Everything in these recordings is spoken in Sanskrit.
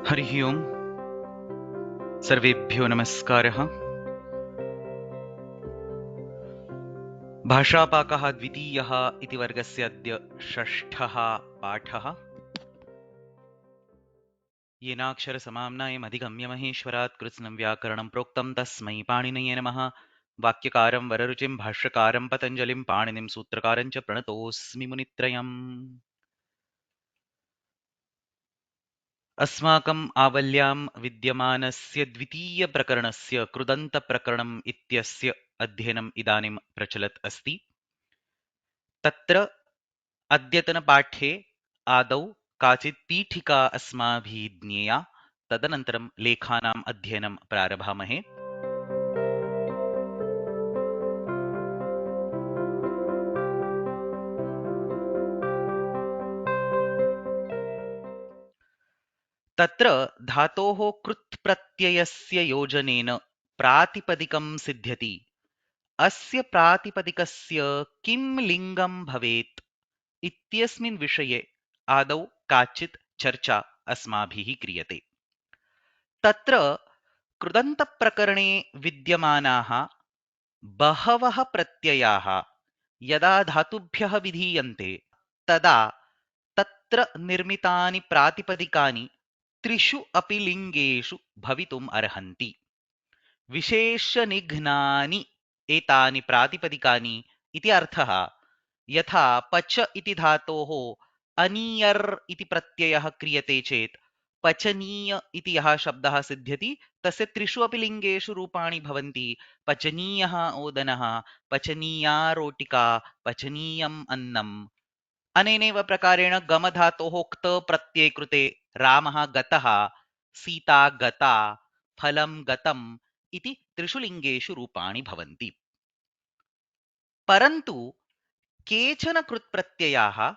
हरिः ओम् सर्वेभ्यो नमस्कारः। भाषापाकः द्वितीयः इति वर्गस्य अद्य षष्ठः पाठः। येनाक्षरसमाम्नायम् अधिगम्य महेश्वरात् कृत्स्नं व्याकरणं प्रोक्तं तस्मै पाणिनये नमः। वाक्यकारं वररुचिं भाष्यकारं पतञ्जलिं पाणिनिं सूत्रकारं च प्रणतोऽस्मि मुनित्रयम्। अस्माकम् आवल्यां विद्यमानस्य द्वितीयप्रकरणस्य कृदन्तप्रकरणम् इत्यस्य अध्ययनम् इदानीं प्रचलत् अस्ति। तत्र अद्यतनपाठे आदौ काचित् पीठिका अस्माभिः ज्ञेया, तदनन्तरं लेखानाम् अध्ययनं प्रारभामहे। तत्र धातोः कृत् प्रत्ययस्य योजनेन प्रातिपदिकं सिद्ध्यति। अस्य प्रातिपदिकस्य किं लिङ्गं भवेत् इत्यस्मिन् विषये आदौ काचित् चर्चा अस्माभिः क्रियते। तत्र कृदन्तप्रकरणे विद्यमानाः बहवः प्रत्ययाः यदा धातुभ्यः विधीयन्ते तदा तत्र निर्मितानि प्रातिपदिकानि त्रिषु अपि लिङ्गेषु भवितुम् अर्हन्ति। विशेषनिघ्नानि एतानि प्रातिपदिकानि इति अर्थः। यथा पच इति धातोः अनीयर् इति प्रत्ययः क्रियते चेत् पचनीय इति यः शब्दः सिद्ध्यति तस्य त्रिषु अपि लिङ्गेषु रूपाणि भवन्ति। पचनीयः ओदनः, पचनीया रोटिका, पचनीयम् अन्नम्। अनेनैव प्रकारेण गमधातोः क्त प्रत्यये कृते रामः गतः, सीता गता, फलं गतम् इति त्रिषु लिङ्गेषु रूपाणि भवन्ति। परन्तु केचन कृत्प्रत्ययाः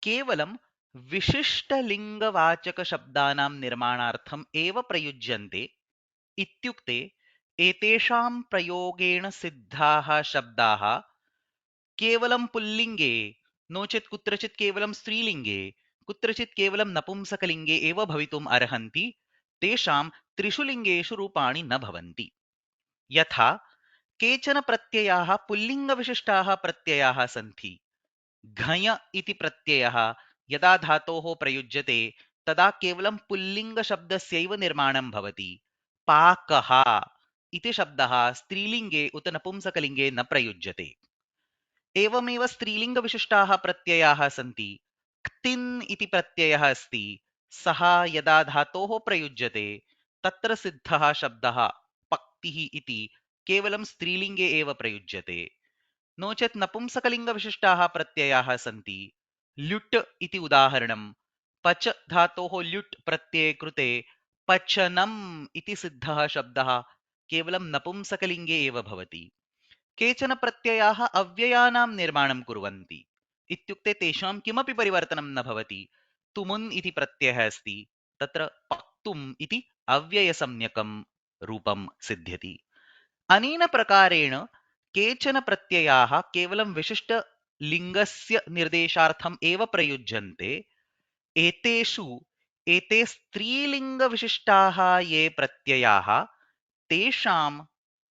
केवलं विशिष्टलिङ्गवाचकशब्दानां निर्माणार्थम् एव प्रयुज्यन्ते। इत्युक्ते एतेषां प्रयोगेण सिद्धाः शब्दाः केवलं पुल्लिङ्गे, नो चेत् कुत्रचित् केवलं स्त्रीलिङ्गे, कुत्रचित् केवलं नपुंसकलिङ्गे एव भवितुम् अर्हन्ति। तेषां त्रिषु लिङ्गेषु रूपाणि न भवन्ति। यथा केचन प्रत्ययाः पुल्लिङ्गविशिष्टाः प्रत्ययाः सन्ति। घञ इति प्रत्ययः यदा धातोः प्रयुज्यते तदा केवलं पुल्लिङ्गशब्दस्यैव निर्माणं भवति। पाकः इति शब्दः स्त्रीलिङ्गे उत नपुंसकलिङ्गे न प्रयुज्यते। एवमेव स्त्रीलिङ्गविशिष्टाः प्रत्ययाः सन्ति। क्तिन् इति प्रत्ययः अस्ति, सः यदा धातोः प्रयुज्यते तत्र सिद्धः शब्दः पक्तिः इति केवलं स्त्रीलिङ्गे एव प्रयुज्यते। नो चेत् नपुंसकलिङ्गविशिष्टाः प्रत्ययाः सन्ति। ल्युट् इति उदाहरणं। पच धातोः ल्युट् प्रत्यये कृते पचनम् इति सिद्धः शब्दः केवलं नपुंसकलिङ्गे एव भवति। केचन प्रत्ययाः अव्ययानां निर्माणं कुर्वन्ति। इत्युक्ते तेषां किमपि परिवर्तनं न भवति। तुमुन् इति प्रत्ययः अस्ति, तत्र पक्तुम् इति अव्ययसंज्ञकं रूपं सिद्ध्यति। अनेन प्रकारेण केचन प्रत्ययाः केवलं विशिष्टलिङ्गस्य निर्देशार्थम् एव प्रयुज्यन्ते। एते स्त्रीलिङ्गविशिष्टाः ये प्रत्ययाः तेषाम्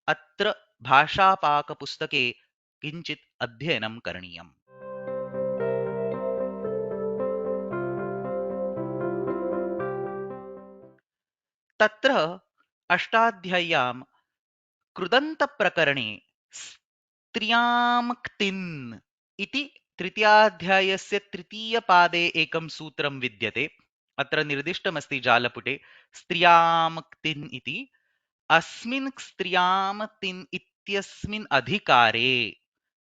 अत्र भाषापाकपुस्तके किञ्चित् अध्ययनं करणीयम्। तत्र अष्टाध्याय्यां कृदन्तप्रकरणे स्त्रियां क्तिन् इति तृतीयाध्यायस्य तृतीयपादे एकं सूत्रं विद्यते। अत्र निर्दिष्टमस्ति जालपुटे स्त्रियां क्तिन् इति। अस्मिन् स्त्रियां तिन् इत्यस्मिन् अधिकारे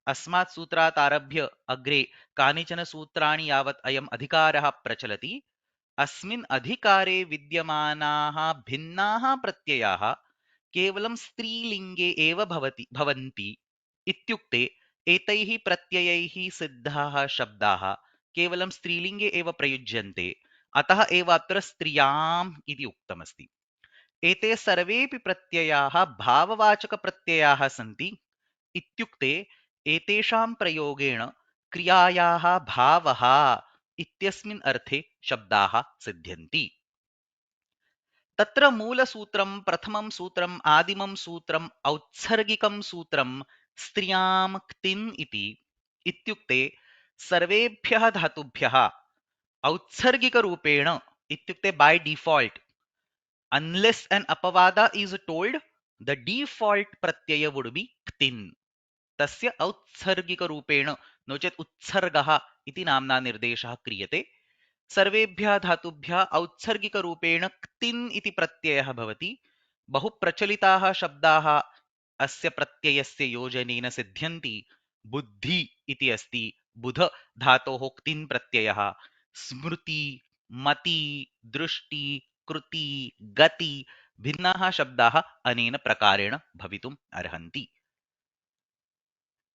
अस्मात् सूत्रात् आरभ्य अग्रे कानिचन सूत्राणि यावत् अयम् अधिकारः प्रचलति। अस्मिन् अधिकारे विद्यमानाः भिन्नाः प्रत्ययाः केवलं स्त्रीलिङ्गे एव भवन्ति। इत्युक्ते एतैः प्रत्ययैः सिद्धाः शब्दाः केवलं स्त्रीलिङ्गे एव प्रयुज्यन्ते। अतः एव अत्र स्त्रियाम् इति उक्तमस्ति। एते सर्वेऽपि प्रत्ययाः भाववाचकप्रत्ययाः सन्ति। इत्युक्ते एतेषां प्रयोगेण क्रियायाः भावः इत्यस्मिन् अर्थे शब्दाः सिद्ध्यन्ति। तत्र मूलसूत्रं प्रथमं सूत्रम् आदिमं सूत्रम् औत्सर्गिकं सूत्रं स्त्रियां क्तिन् इति इत्युक्ते सर्वेभ्यः धातुभ्यः औत्सर्गिकरूपेण इत्युक्ते by default unless an apavada is told the default pratyaya would be क्तिन् तस्य औत्सर्गिकरूपेण नो चेत् उत्सर्गः इति नाम्ना निर्देशः क्रियते सर्वेभ्यः धातुभ्यः औत्सर्गिकरूपेण क्तिन् इति प्रत्ययः भवति बहुप्रचलिताः शब्दाः अस्य प्रत्ययस्य योजनेन सिद्ध्यन्ति बुद्धि इति अस्ति बुध धातोः क्तिन् प्रत्ययः स्मृति मति दृष्टि कृति गति भिन्नाः शब्दाः अनेन प्रकारेण भवितुम् अर्हन्ति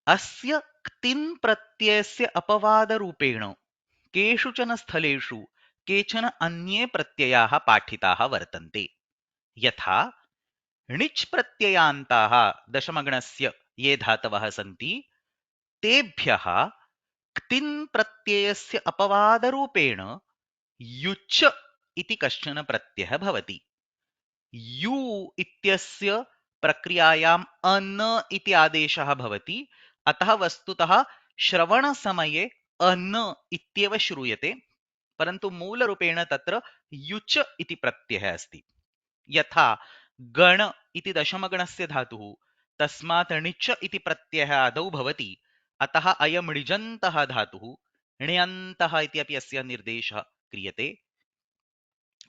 अस्य क्तिन् प्रत्ययस्य अपवादरूपेण केषुचन स्थलेषु केचन अन्ये प्रत्ययाः पाठिताः वर्तन्ते यथा णिच् प्रत्ययान्ताः दशमगणस्य ये धातवः सन्ति तेभ्यः क्तिन् प्रत्ययस्य अपवादरूपेण युच् इति कश्चन प्रत्ययः भवति यु इत्यस्य प्रक्रियायाम् अन इति आदेशः भवति अतः वस्तुतः श्रवणसमये अन इत्येव श्रूयते परन्तु मूलरूपेण तत्र युच् इति प्रत्ययः अस्ति यथा गण इति दशमगणस्य धातुः तस्मात् णिच् इति प्रत्ययः आदौ भवति अतः अयम् णिजन्तः धातुः ण्यन्तः इति अपि अस्य निर्देशः क्रियते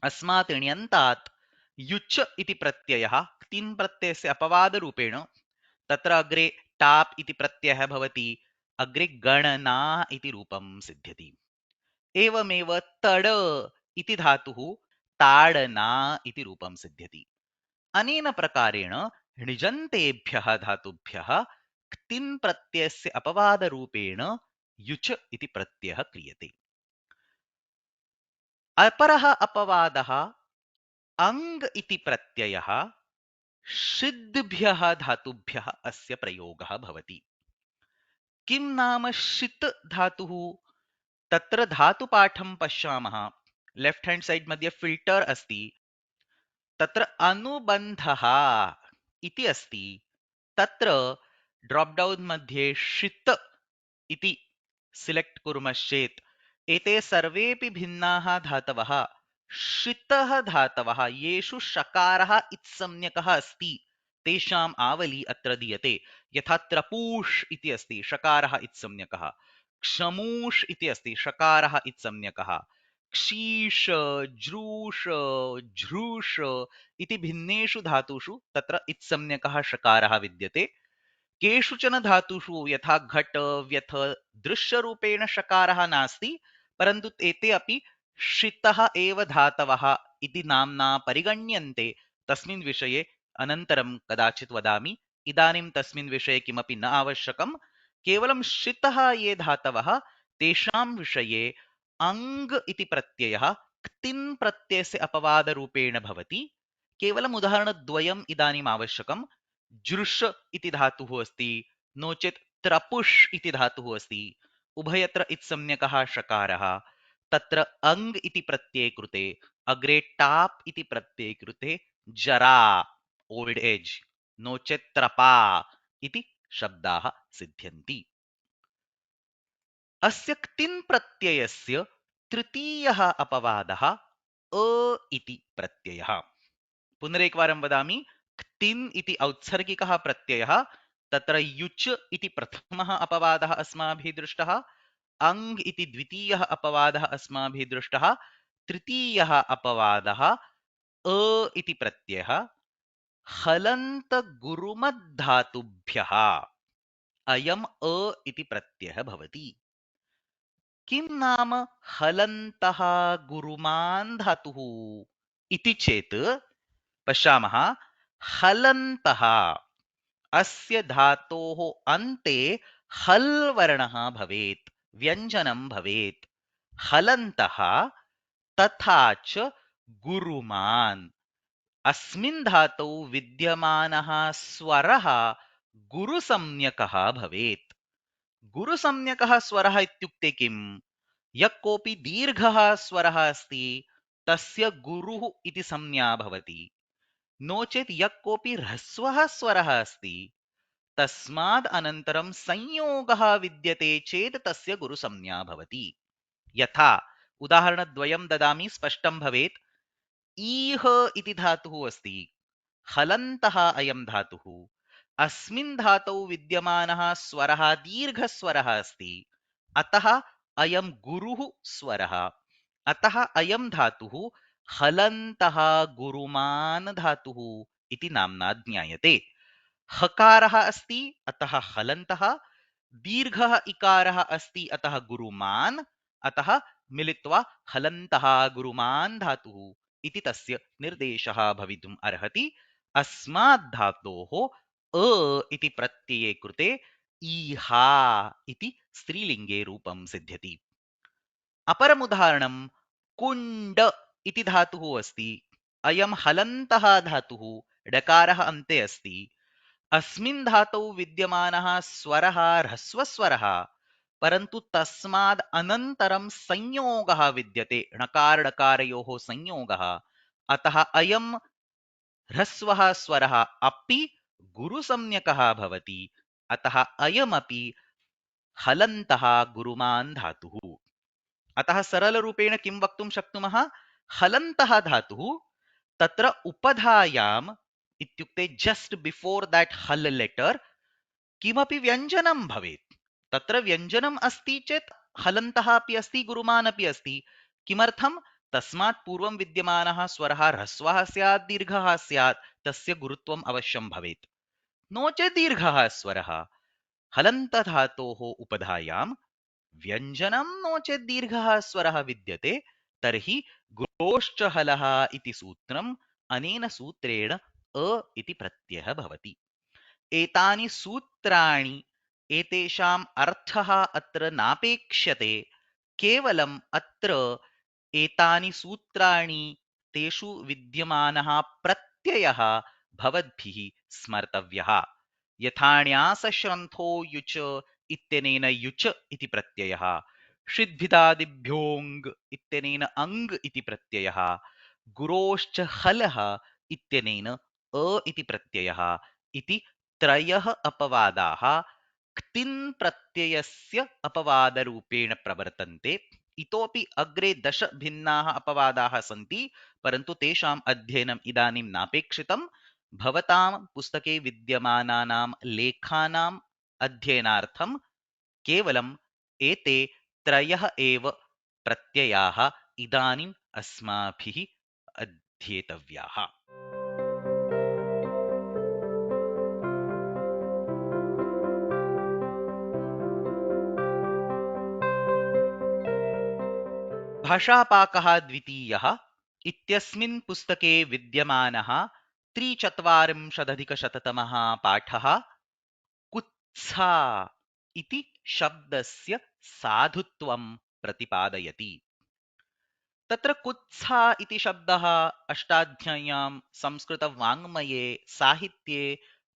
अस्मात् ण्यन्तात् युच् इति प्रत्ययः क्तिन् प्रत्ययस्य अपवादरूपेण तत्र अग्रे टाप् इति प्रत्ययः भवति अग्रे गणना इति रूपं सिद्ध्यति एवमेव तड इति धातुः ताडना इति रूपं सिद्ध्यति अनेन प्रकारेण णिजन्तेभ्यः धातुभ्यः क्तिन् प्रत्ययस्य अपवादरूपेण युच् इति प्रत्ययः क्रियते अपरः अपवादः अङ् इति प्रत्ययः षिद्भ्यः धातुभ्यः अस्य प्रयोगः भवति किं नाम षित् धातुः तत्र धातुपाठं पश्यामः लेफ्ट् हैंड साइड मध्ये फिल्टर अस्ति तत्र अनुबन्धः इति अस्ति तत्र ड्रॉप डाउन मध्ये षित् इति सिलेक्ट कुर्मश्चेत् एते सर्वेपि भिन्नाः धातवः षितः धातवः येषु षकारः इत्संज्ञकः अस्ति तेषाम् आवली अत्र दीयते यथा त्रपूष् इति अस्ति षकारः इत्संज्ञकः क्षमूष् इति अस्ति षकारः इत्संज्ञकः क्षीश जृष झृष इति भिन्नेषु धातुषु तत्र इत्संज्ञकः षकारः विद्यते केषुचन धातुषु यथा घट व्यथ दृश्यरूपेण षकारः नास्ति परन्तु एते अपि षितः एव धातवः इति नाम्ना परिगण्यन्ते तस्मिन् विषये अनन्तरं कदाचित् वदामि इदानीं तस्मिन् विषये किमपि न आवश्यकं केवलं षितः ये धातवः तेषां विषये अङ् इति प्रत्ययः क्तिन् प्रत्ययस्य अपवादरूपेण भवति केवलम् उदाहरणद्वयम् इदानीम् आवश्यकं जृष इति धातुः अस्ति नो चेत् त्रपुष् इति धातुः अस्ति उभयत्र इत्संज्ञकः षकारः तत्र अङ् इति प्रत्यये कृते अग्रे टाप् इति प्रत्यये कृते जरा ओल्ड एज नो चेत् त्रपा इति शब्दाः सिद्ध्यन्ति अस्य क्तिन् प्रत्ययस्य तृतीयः अपवादः अ इति प्रत्ययः पुनरेकवारं वदामि क्तिन् इति औत्सर्गिकः प्रत्ययः तत्र युच् इति प्रथमः अपवादः अस्माभिः दृष्टः अङ् इति द्वितीयः अपवादः अस्माभिः दृष्टः तृतीयः अपवादः अ इति प्रत्ययः हलन्तगुरुमद्धातुभ्यः अयम् अ इति प्रत्ययः भवति किं नाम हलन्तः गुरुमान् धातुः इति चेत् पश्यामः हलन्तः अस्य धातोः अन्ते हल् वर्णः भवेत् व्यञ्जनं भवेत् हलन्तः तथा च गुरुमान् अस्मिन् धातौ विद्यमानः स्वरः गुरुसंज्ञकः भवेत् गुरुसंज्ञकः स्वरः इत्युक्ते किम् यः कोऽपि दीर्घः स्वरः अस्ति तस्य गुरुः इति संज्ञा भवति। नो चेत् यः कोऽपि ह्रस्वः स्वरः अस्ति तस्माद् अनन्तरं संयोगः विद्यते चेत् तस्य गुरुसंज्ञा भवति। यथा उदाहरणद्वयं ददामि स्पष्टं भवेत्। ईह इति धातुः अस्ति, हलन्तः अयं धातुः। अस्मिन् धातौ विद्यमानः स्वरः दीर्घस्वरः अस्ति, अतः अयं गुरुः स्वरः। अतः अयं धातुः हलन्तः गुरुमान् धातुः इति नाम्ना ज्ञायते। हकारः अस्ति अतः हलन्तः, दीर्घः इकारः अस्ति अतः गुरुमान्, अतः मिलित्वा हलन्तः गुरुमान् धातुः इति तस्य निर्देशः भवितुम् अर्हति। अस्मात् धातोः अ इति प्रत्यये कृते ईहा इति स्त्रीलिङ्गे रूपं सिद्ध्यति। अपरमुदाहरणं कुण्ड इति धातुः अस्ति। अयं हलन्तः धातुः, डकारः अन्ते अस्ति। अस्मिन् धातौ विद्यमानः स्वरः ह्रस्वस्वरः, परन्तु तस्माद् अनन्तरं संयोगः विद्यते, णकारडकारयोः संयोगः। अतः अयं ह्रस्वः स्वरः अपि गुरुसंज्ञकः भवति। अतः अयमपि हलन्तः गुरुमान् धातुः। अतः सरलरूपेण किं वक्तुं शक्नुमः? हलन्तः धातुः तत्र उपधायाम् इत्युक्ते जस्ट बिफोर दैट हल लेटर किमपि व्यञ्जनं भवेत्। तत्र व्यञ्जनम् अस्ति चेत् हलन्तः अपि अस्ति, गुरुमान् अपि अस्ति। किमर्थं? तस्मात् पूर्वं विद्यमानः स्वरः ह्रस्वः स्यात्, दीर्घः स्यात्, तस्य गुरुत्वम् अवश्यं भवेत्। नो चेत् दीर्घः स्वरः। हलन्तधातोः उपधायां व्यञ्जनं नो चेत् दीर्घः स्वरः विद्यते, तर्हि गुरोश्च हलः इति सूत्रम्, अनेन सूत्रेण अ इति प्रत्ययः भवति। एतानि सूत्राणि, एतेषाम् अर्थः अत्र नापेक्ष्यते, केवलम् अत्र एतानि सूत्राणि, तेषु विद्यमानः प्रत्ययः भवद्भिः स्मर्तव्यः। यथा ण्यासश्रन्थो युच इत्यनेन युच इति प्रत्ययः, षिद्भिदादिभ्योऽङ् इत्यनेन अङ् इति प्रत्ययः, गुरोश्च हलः इत्यनेन अ इति प्रत्ययः इति त्रयः अपवादाः क्तिन् प्रत्ययस्य अपवादरूपेण प्रवर्तन्ते। इतोपि अग्रे 10 भिन्नाः अपवादाः सन्ति, परन्तु तेषाम् अध्ययनम् इदानीं नापेक्षितं। भवतां पुस्तके विद्यमानानां लेखानाम् अध्ययनार्थं केवलम् एते त्रयः एव प्रत्ययाः इदानीम् अस्माभिः अध्येतव्याः। भाषापाकः द्वितीयः इत्यस्मिन् पुस्तके विद्यमानः 43अधिकशततमः पाठः कुत्सा इति शब्दस्य साधुत्वं प्रतिपादयति। तत्र कुत्सा इति शब्दः अष्टाध्याय्यां संस्कृतवाङ्मये साहित्ये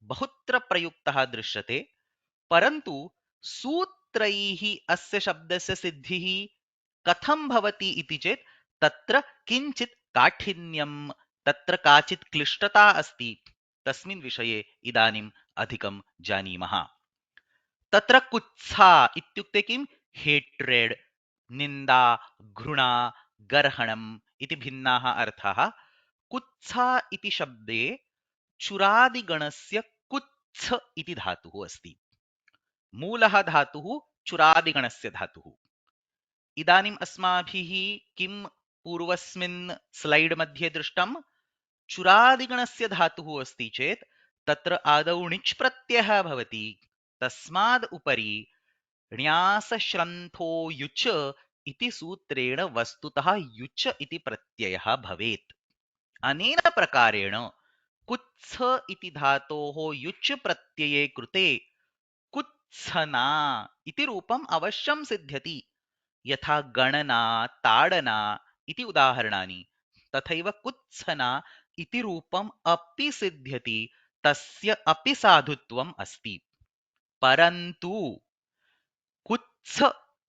बहुत्र प्रयुक्तः दृश्यते, परन्तु सूत्रैः अस्य शब्दस्य सिद्धिः कथं भवति इति चेत् तत्र किञ्चित् काठिन्यं, तत्र काचित् क्लिष्टता अस्ति। तस्मिन् विषये इदानीम् अधिकं जानीमः। तत्र कुत्सा इत्युक्ते किं? हेट्रेड्, निन्दा, घृणा, गर्हणम् इति भिन्नाः अर्थाः। कुत्सा इति शब्दे चुरादिगणस्य कुत्स इति धातुः अस्ति। मूलः धातुः चुरादिगणस्य धातुः। इदानीम् अस्माभिः किं पूर्वस्मिन् स्लैड् मध्ये दृष्टं? चुरादिगणस्य धातुः अस्ति चेत् तत्र आदौ णिच् प्रत्ययः भवति, तस्माद् उपरि ण्यासश्रन्थो युच इति सूत्रेण वस्तुतः युच इति प्रत्ययः भवेत्। अनेन प्रकारेण कुत्स इति धातोः युच् प्रत्यये कृते कुत्सना इति रूपम् अवश्यं सिद्ध्यति। यथा गणना, ताडना इति उदाहरणानि, तथैव कुत्सना इति रूपम् अपि सिद्ध्यति, तस्य अपि साधुत्वम् अस्ति। परन्तु कुत्स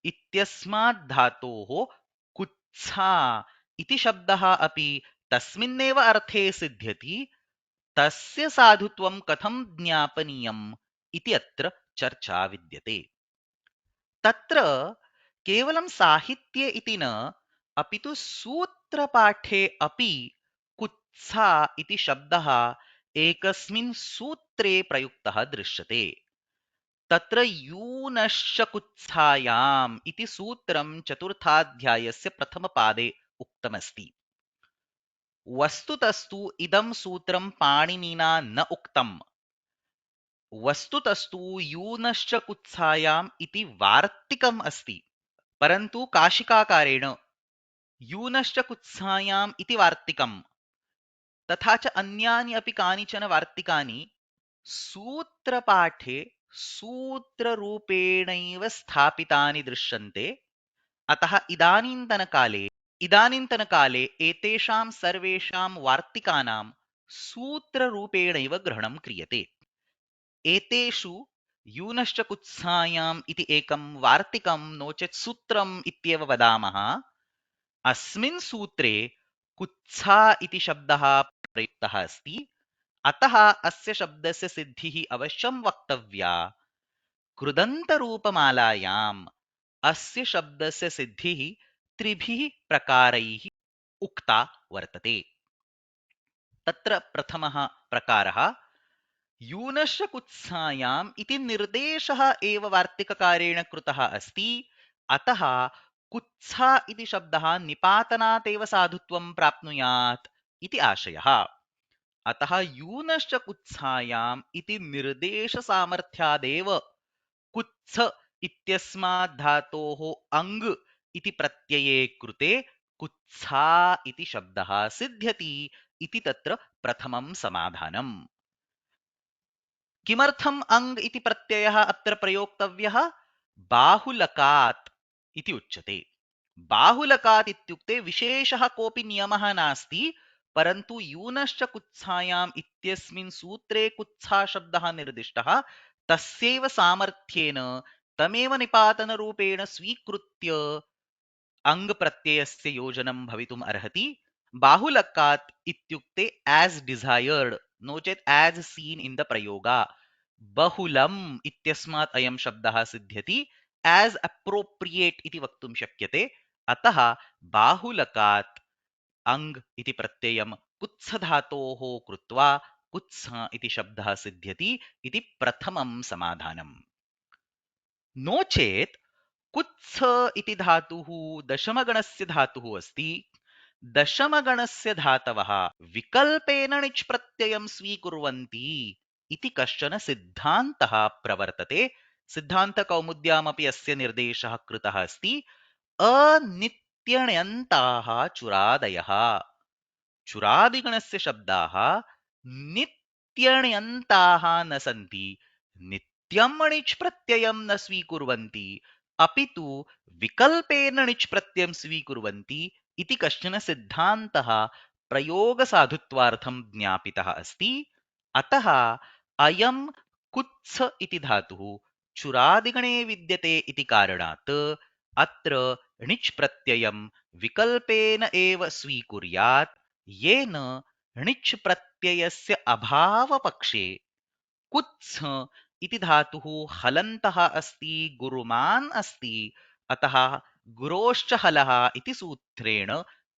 इत्यस्मात् धातोः कुत्सा इति शब्दः अपि तस्मिन्नेव अर्थे सिद्ध्यति, तस्य साधुत्वं कथं ज्ञापनीयम् इति अत्र चर्चा विद्यते। तत्र केवलं साहित्ये इति न, अपि तु सूत्रपाठे अपि कुत्सा इति शब्दः एकस्मिन् सूत्रे प्रयुक्तः दृश्यते। तत्र यूनश्च कुत्सायाम् इति सूत्रं चतुर्थाध्यायस्य प्रथमपादे उक्तमस्ति। वस्तुतस्तु इदं सूत्रं पाणिनिना न उक्तम्। वस्तुतस्तु यूनश्च कुत्सायाम् इति वार्तिकम् अस्ति, परन्तु काशिकाकारेण यूनश्च कुत्सायाम् इति वार्तिकम्, तथा च अन्यानि अपि कानिचन वार्तिकानि सूत्रपाठे सूत्ररूपेणैव स्थापितानि दृश्यन्ते। अतः इदानीन्तनकाले एतेषां सर्वेषां वार्तिकानां सूत्ररूपेणैव ग्रहणं क्रियते। एतेषु यूनश्च कुत्सायाम् इति एकं वार्तिकं नो चेत् सूत्रम् इत्येव वदामः। अस्मिन् सूत्रे कुत्सा इति शब्दः प्रयुक्तः अस्ति, अतः अस्य शब्दस्य सिद्धिः अवश्यं वक्तव्या। कृदन्तरूपमालायाम् अस्य शब्दस्य सिद्धिः त्रिभिः प्रकारैः उक्ता वर्तते। तत्र प्रथमः प्रकारः यूनश्च कुत्सायाम् इति निर्देशः एव वार्तिककारेण कृतः अस्ति, अतः कुत्सा इति शब्दः निपातनात् एव साधुत्वं प्राप्नुयात् इति आशयः। अतः यूनश्च कुत्सायाम् इति निर्देशसामर्थ्यादेव कुत्स इत्यस्मात् धातोः अङ् इति प्रत्यये कृते कुत्सा इति शब्दः सिद्ध्यति इति तत्र प्रथमं समाधानम्। किमर्थम् अङ् इति प्रत्ययः अत्र प्रयोक्तव्यः? बाहुलकात् इति उच्यते। बाहुलकात् इत्युक्ते विशेषः कोऽपि नियमः नास्ति, परन्तु यूनश्च कुत्सायाम् इत्यस्मिन् सूत्रे कुत्सा शब्दः निर्दिष्टः, तस्यैव सामर्थ्येन तमेव निपातनरूपेण स्वीकृत्य अङ् प्रत्ययस्य योजनं भवितुम् अर्हति। बाहुलकात् इत्युक्ते as desired, नो चेत् as seen in the प्रयोगा। बहुलम् इत्यस्मात् अयं शब्दः सिद्ध्यति, as appropriate इति वक्तुं शक्यते। अतः बाहुलकात् अङ् इति प्रत्ययं कुत्सधातोः कृत्वा कुत्स इति शब्दः सिद्ध्यति इति प्रथमं समाधानम्। नो चेत् कुत्स इति धातुः दशमगणस्य धातुः अस्ति। दशमगणस्य धातवः विकल्पेन णिच् प्रत्ययं स्वीकुर्वन्ति इति कश्चन सिद्धान्तः प्रवर्तते। सिद्धान्तकौमुद्यामपि अस्य निर्देशः कृतः अस्ति। अनित्यण्यन्ताः चुरादयः, चुरादिगणस्य शब्दाः नित्यण्यन्ताः न सन्ति, नित्यं णिच् प्रत्ययं न स्वीकुर्वन्ति, अपि तु विकल्पेन णिच् प्रत्ययं स्वीकुर्वन्ति इति कश्चन सिद्धान्तः प्रयोगसाधुत्वार्थं ज्ञापितः अस्ति। अतः अयं कुत्स इति धातुः चुरादिगणे विद्यते इति कारणात् अत्र णिच् प्रत्ययं विकल्पेन एव स्वीकुर्यात्, येन णिच् प्रत्ययस्य अभावपक्षे कुत्स इति धातुः हलन्तः अस्ति, गुरुमान् अस्ति। अतः गुरोश्च हलः इति सूत्रेण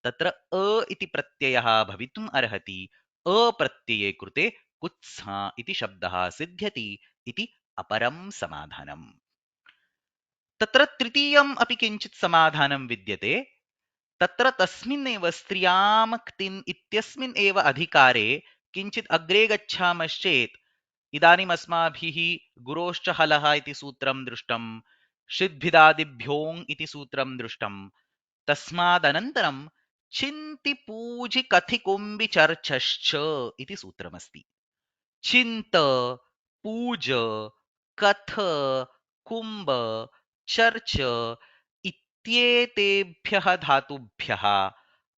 तत्र अ इति प्रत्ययः भवितुम् अर्हति। अप्रत्यये कृते कुत्स इति शब्दः सिद्ध्यति इति अपरं समाधानम्। तत्र तृतीयम् अपि किञ्चित् समाधानं विद्यते। तत्र तस्मिन्नेव स्त्रियां क्तिन् इत्यस्मिन् एव अधिकारे किञ्चित् अग्रे गच्छामश्चेत् इदानीम् अस्माभिः गुरोश्च हलः इति सूत्रं दृष्टं, षिद्भिदादिभ्योङ् इति सूत्रं दृष्टं। तस्मादनन्तरं चिन्ति पूजि कथि कुम्भि चर्चश्च इति सूत्रमस्ति। चिन्त, पूज, कथ, कुम्भ, चर्च इत्येतेभ्यः धातुभ्यः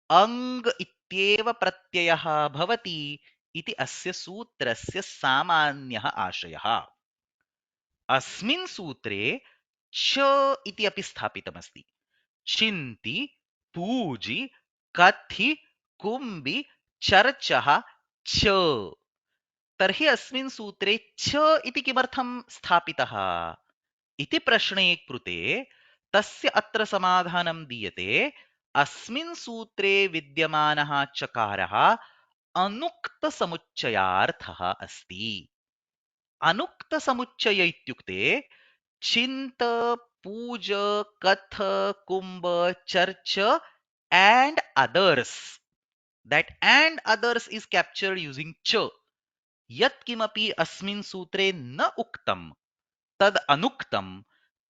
अङ् इत्येव प्रत्ययः भवति इति अस्य सूत्रस्य सामान्यः आशयः। अस्मिन् सूत्रे च इति अपि स्थापितमस्ति। चिन्ति, पूजि, कथि कुम्भि चर्चः च। तर्हि अस्मिन् सूत्रे च इति किमर्थं स्थापितः इति प्रश्ने कृते तस्य अत्र समाधानं दीयते। अस्मिन् सूत्रे विद्यमानः चकारः अनुक्तसमुच्चयार्थः अस्ति। अनुक्तसमुच्चय इत्युक्ते चिन्त, पूज, कथ, कुम्भ, church and others. That and others is captured using ch. यत् किमपि अस्मिन् सूत्रे न उक्तं तद् अनुक्तं,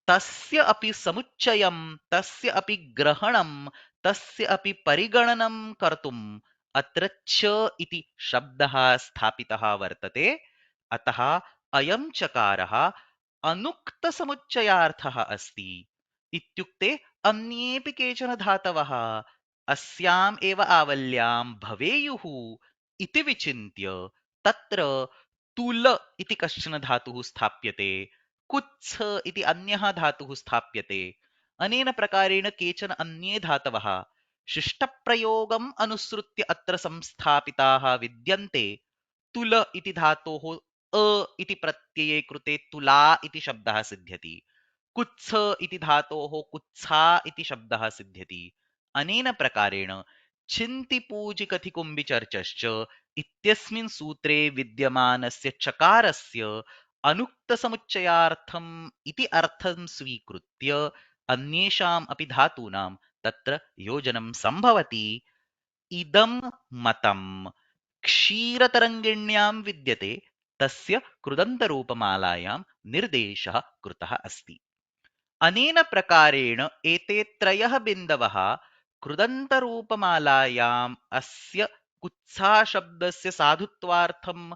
तस्य अपि समुच्चयं, तस्य अपि ग्रहणं, तस्य अपि परिगणनं कर्तुम् अत्र च इति शब्दः स्थापितः वर्तते। अतः अयं चकारः अनुक्तसमुच्चयार्थः अस्ति। इत्युक्ते अन्येऽपि केचन धातवः अस्याम् एव आवल्यां भवेयुः इति विचिन्त्य तत्र तुल इति कश्चन धातुः स्थाप्यते, कुत्स इति अन्यः धातुः स्थाप्यते। अनेन प्रकारेण केचन अन्ये धातवः शिष्टप्रयोगम् अनुसृत्य अत्र संस्थापिताः विद्यन्ते। तुल इति धातोः अ इति प्रत्यये कृते तुला इति शब्दः सिद्ध्यति। कुत्स इति धातोः कुत्सा इति शब्दः सिद्ध्यति। अनेन प्रकारेण छिन्तिपूजिकथिकुम्भिचर्चश्च इत्यस्मिन् सूत्रे विद्यमानस्य चकारस्य अनुक्तसमुच्चयार्थम् इति अर्थं स्वीकृत्य अन्येषाम् अपि धातूनां तत्र योजनं सम्भवति। इदं मतं क्षीरतरङ्गिण्यां विद्यते, तस्य कृदन्तरूपमालायां निर्देशः कृतः अस्ति। अनेन प्रकारेण एते त्रयः बिन्दवः कृदन्तरूपमालायाम् अस्य कुत्साशब्दस्य साधुत्वार्थं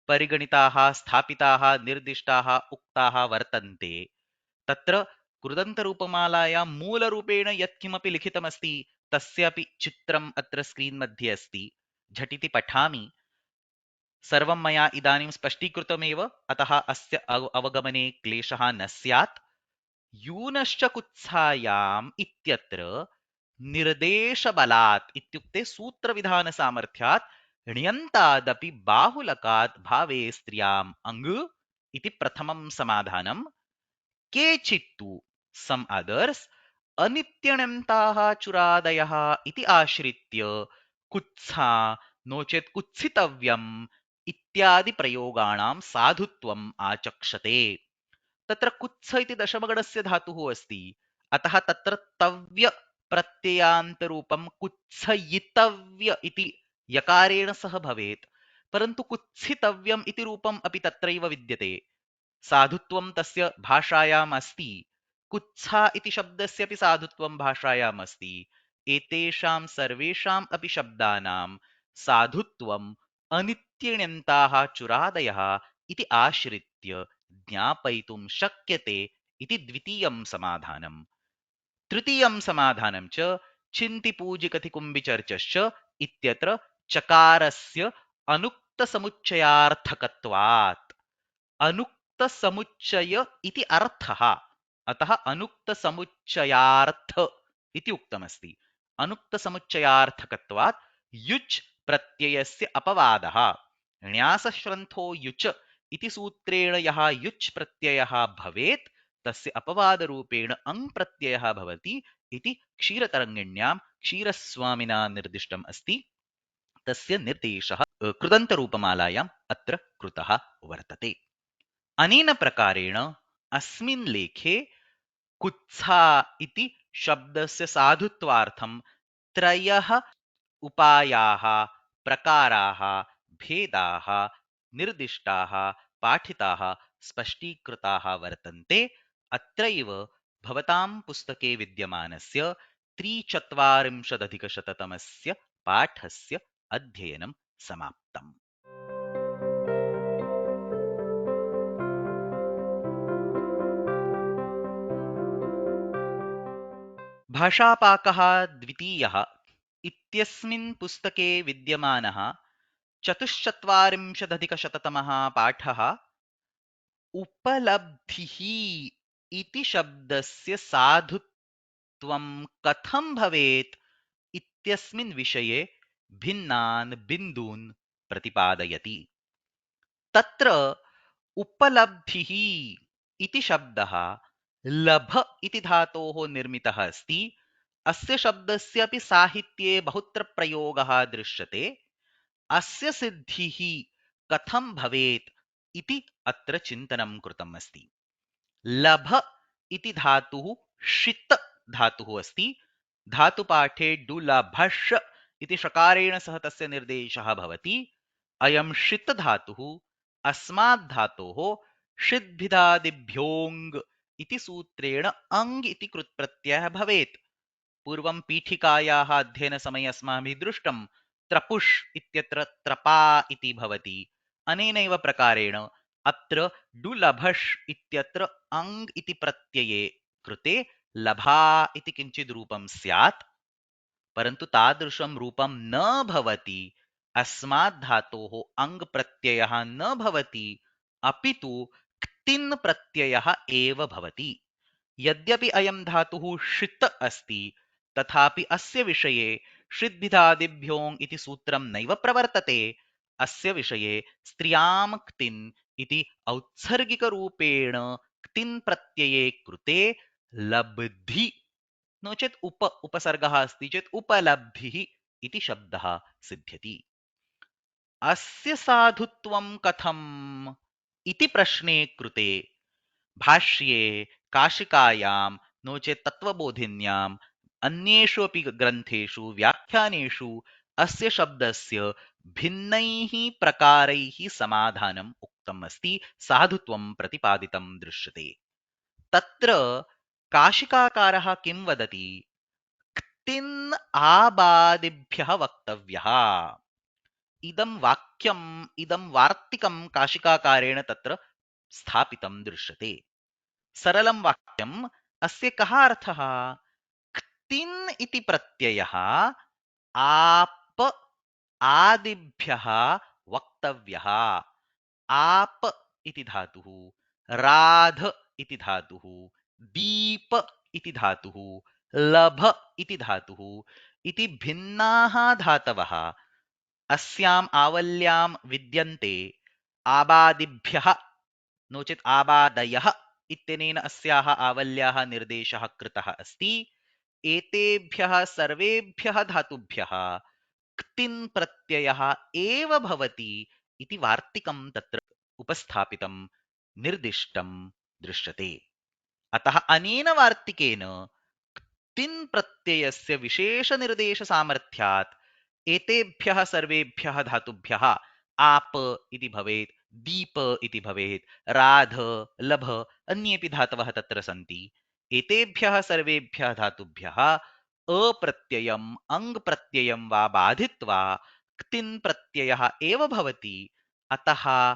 परिगणिताः, स्थापिताः, निर्दिष्टाः, उक्ताः वर्तन्ते। तत्र कृदन्तरूपमालायां मूलरूपेण यत्किमपि लिखितमस्ति तस्यापि चित्रम् अत्र स्क्रीन् मध्ये अस्ति। झटिति पठामि। सर्वं मया इदानीं स्पष्टीकृतमेव, अतः अस्य अवगमने क्लेशः न स्यात्। यूनश्च कुत्सायाम् इत्यत्र निर्देशबलात् इत्युक्ते सूत्रविधानसामर्थ्यात् ण्यन्तादपि बाहुलकात् भावे स्त्रियाम् अङ् इति प्रथमं समाधानं। केचित्तु सम् अदर्स् अनित्यण्यन्ताः चुरादयः इति आश्रित्य कुत्सा नो चेत् कुत्सितव्यम् इत्यादि प्रयोगाणां साधुत्वम् आचक्षते। तत्र कुत्स इति दशमगणस्य धातुः अस्ति, अतः तत्र तव्य प्रत्ययान्तरूपं कुत्सयितव्य इति यकारेण सह भवेत्। परन्तु कुत्सितव्यम् इति रूपम् अपि तत्रैव विद्यते। साधुत्वं तस्य भाषायाम् अस्ति। कुत्सा इति शब्दस्य अपि साधुत्वं भाषायाम् अस्ति। एतेषां सर्वेषाम् अपि शब्दानां साधुत्वम् अनित्यण्यन्ताः चुरादयः इति आश्रित्य ज्ञापयितुं शक्यते इति द्वितीयं समाधानम्। तृतीयं समाधानं च छिन्तिपूजिकथिकुम्भिचर्चश्च इत्यत्र चकारस्य अनुक्तसमुच्चयार्थकत्वात्। अनुक्तसमुच्चय इति अर्थः, अतः अनुक्तसमुच्चयार्थ इति उक्तमस्ति। अनुक्तसमुच्चयार्थकत्वात् युच् प्रत्ययस्य अपवादः। न्यासश्रन्थो युच् इति सूत्रेण यः युच् प्रत्ययः भवेत् तस्य अपवादरूपेण अङ् प्रत्ययः भवति इति क्षीरतरङ्गिण्यां क्षीरस्वामिना निर्दिष्टम् अस्ति। तस्य निर्देशः कृदन्तरूपमालायाम् अत्र कृतः वर्तते। अनेन प्रकारेण अस्मिन् लेखे कुत्सा इति शब्दस्य साधुत्वार्थं त्रयः उपायाः, प्रकाराः, भेदाः निर्दिष्टाः, पाठिताः, स्पष्टीकृताः वर्तन्ते। अत्रैव भवतां पुस्तके विद्यमानस्य 340-अधिकशततमस्य पाठस्य अध्ययनं समाप्तम्। भाषापाकः द्वितीयः इत्यस्मिन् पुस्तके विद्यमानः 44-अधिकशततमः पाठः उपलब्धिः इति शब्दस्य साधुत्वं कथं भवेत् इत्यस्मिन् विषये भिन्नान् बिन्दून् प्रतिपादयति। तत्र उपलब्धिः इति शब्दः लभ इति धातोः निर्मितः अस्ति। अस्य शब्दस्य अपि साहित्ये बहुत्र प्रयोगः दृश्यते। अस्य सिद्धिः कथं भवेत् इति अत्र चिन्तनं कृतम् अस्ति। लभ इति धातुः षित् धातुः अस्ति। धातुपाठे डुलभष इति षकारेण सह तस्य निर्देशः भवति। अयं षित् धातुः अस्मात् धातोः षिद्भिदादिभ्योऽङ् इति सूत्रेण अङ् इति कृत्प्रत्ययः भवेत्। पूर्वं पीठिकायाः अध्ययनसमये अस्माभिः दृष्टं त्रपुष् इत्यत्र त्रपा इति भवति। अनेनैव प्रकारेण अत्र डुलभष इत्यत्र अङ् इति प्रत्यये कृते लभा इति किञ्चित् रूपं स्यात्, परन्तु तादृशं रूपं न भवति। अस्मात् धातोः अङ् प्रत्ययः न भवति, अपि तु क्तिन् प्रत्ययः एव भवति। यद्यपि अयं धातुः षित् अस्ति, तथापि अस्य विषये षिद्भिदादिभ्योऽङ् इति सूत्रं नैव प्रवर्तते। अस्य विषये स्त्रियां क्तिन् इति औत्सर्गिकरूपेण क्तिन् प्रत्यये कृते लब्धि नो चेत् उपसर्गः अस्ति चेत् उपलब्धिः इति शब्दः सिद्ध्यति। अस्य साधुत्वं कथम् इति प्रश्ने कृते भाष्ये काशिकायां नो चेत् तत्त्वबोधिन्याम् अन्येषु अपि ग्रन्थेषु व्याख्यानेषु अस्य शब्दस्य भिन्नैः प्रकारैः समाधानम् उक्तम् अस्ति, साधुत्वं प्रतिपादितं दृश्यते। तत्र काशिकाकारः किं वदति? क्तिन् आबादिभ्यः वक्तव्यः। इदं वाक्यम् इदं वार्तिकं काशिकाकारेण तत्र स्थापितं दृश्यते। सरलं वाक्यम्। अस्य कः अर्थः? क्तिन् इति प्रत्ययः आप आदिभ्यः वक्तव्यः। आप इति धातुः, राध इति धातुः, दीप इति धातुः, लभ इति धातुः इति भिन्नाः धातवः अस्याम् आवल्यां विद्यन्ते। आबादिभ्यः नो चेत् आबादयः इत्यनेन अस्याः आवल्याः निर्देशः कृतः अस्ति। एतेभ्यः सर्वेभ्यः धातुभ्यः क्तिन् प्रत्ययः एव भवति इति वार्तिकं तत्र उपस्थापितं निर्दिष्टं दृश्यते। अतः अनेन वार्तिकेन क्तिन् प्रत्ययस्य विशेषनिर्देशसामर्थ्यात् एतेभ्यः सर्वेभ्यः धातुभ्यः आप इति भवेत्, दीप इति भवेत्, राध, लभ अन्येपि धातवः तत्र सन्ति। एतेभ्यः सर्वेभ्यः धातुभ्यः अप्रत्ययम् अङ् प्रत्ययं वा बाधित्वा क्तिन् प्रत्ययः एव भवति। अतः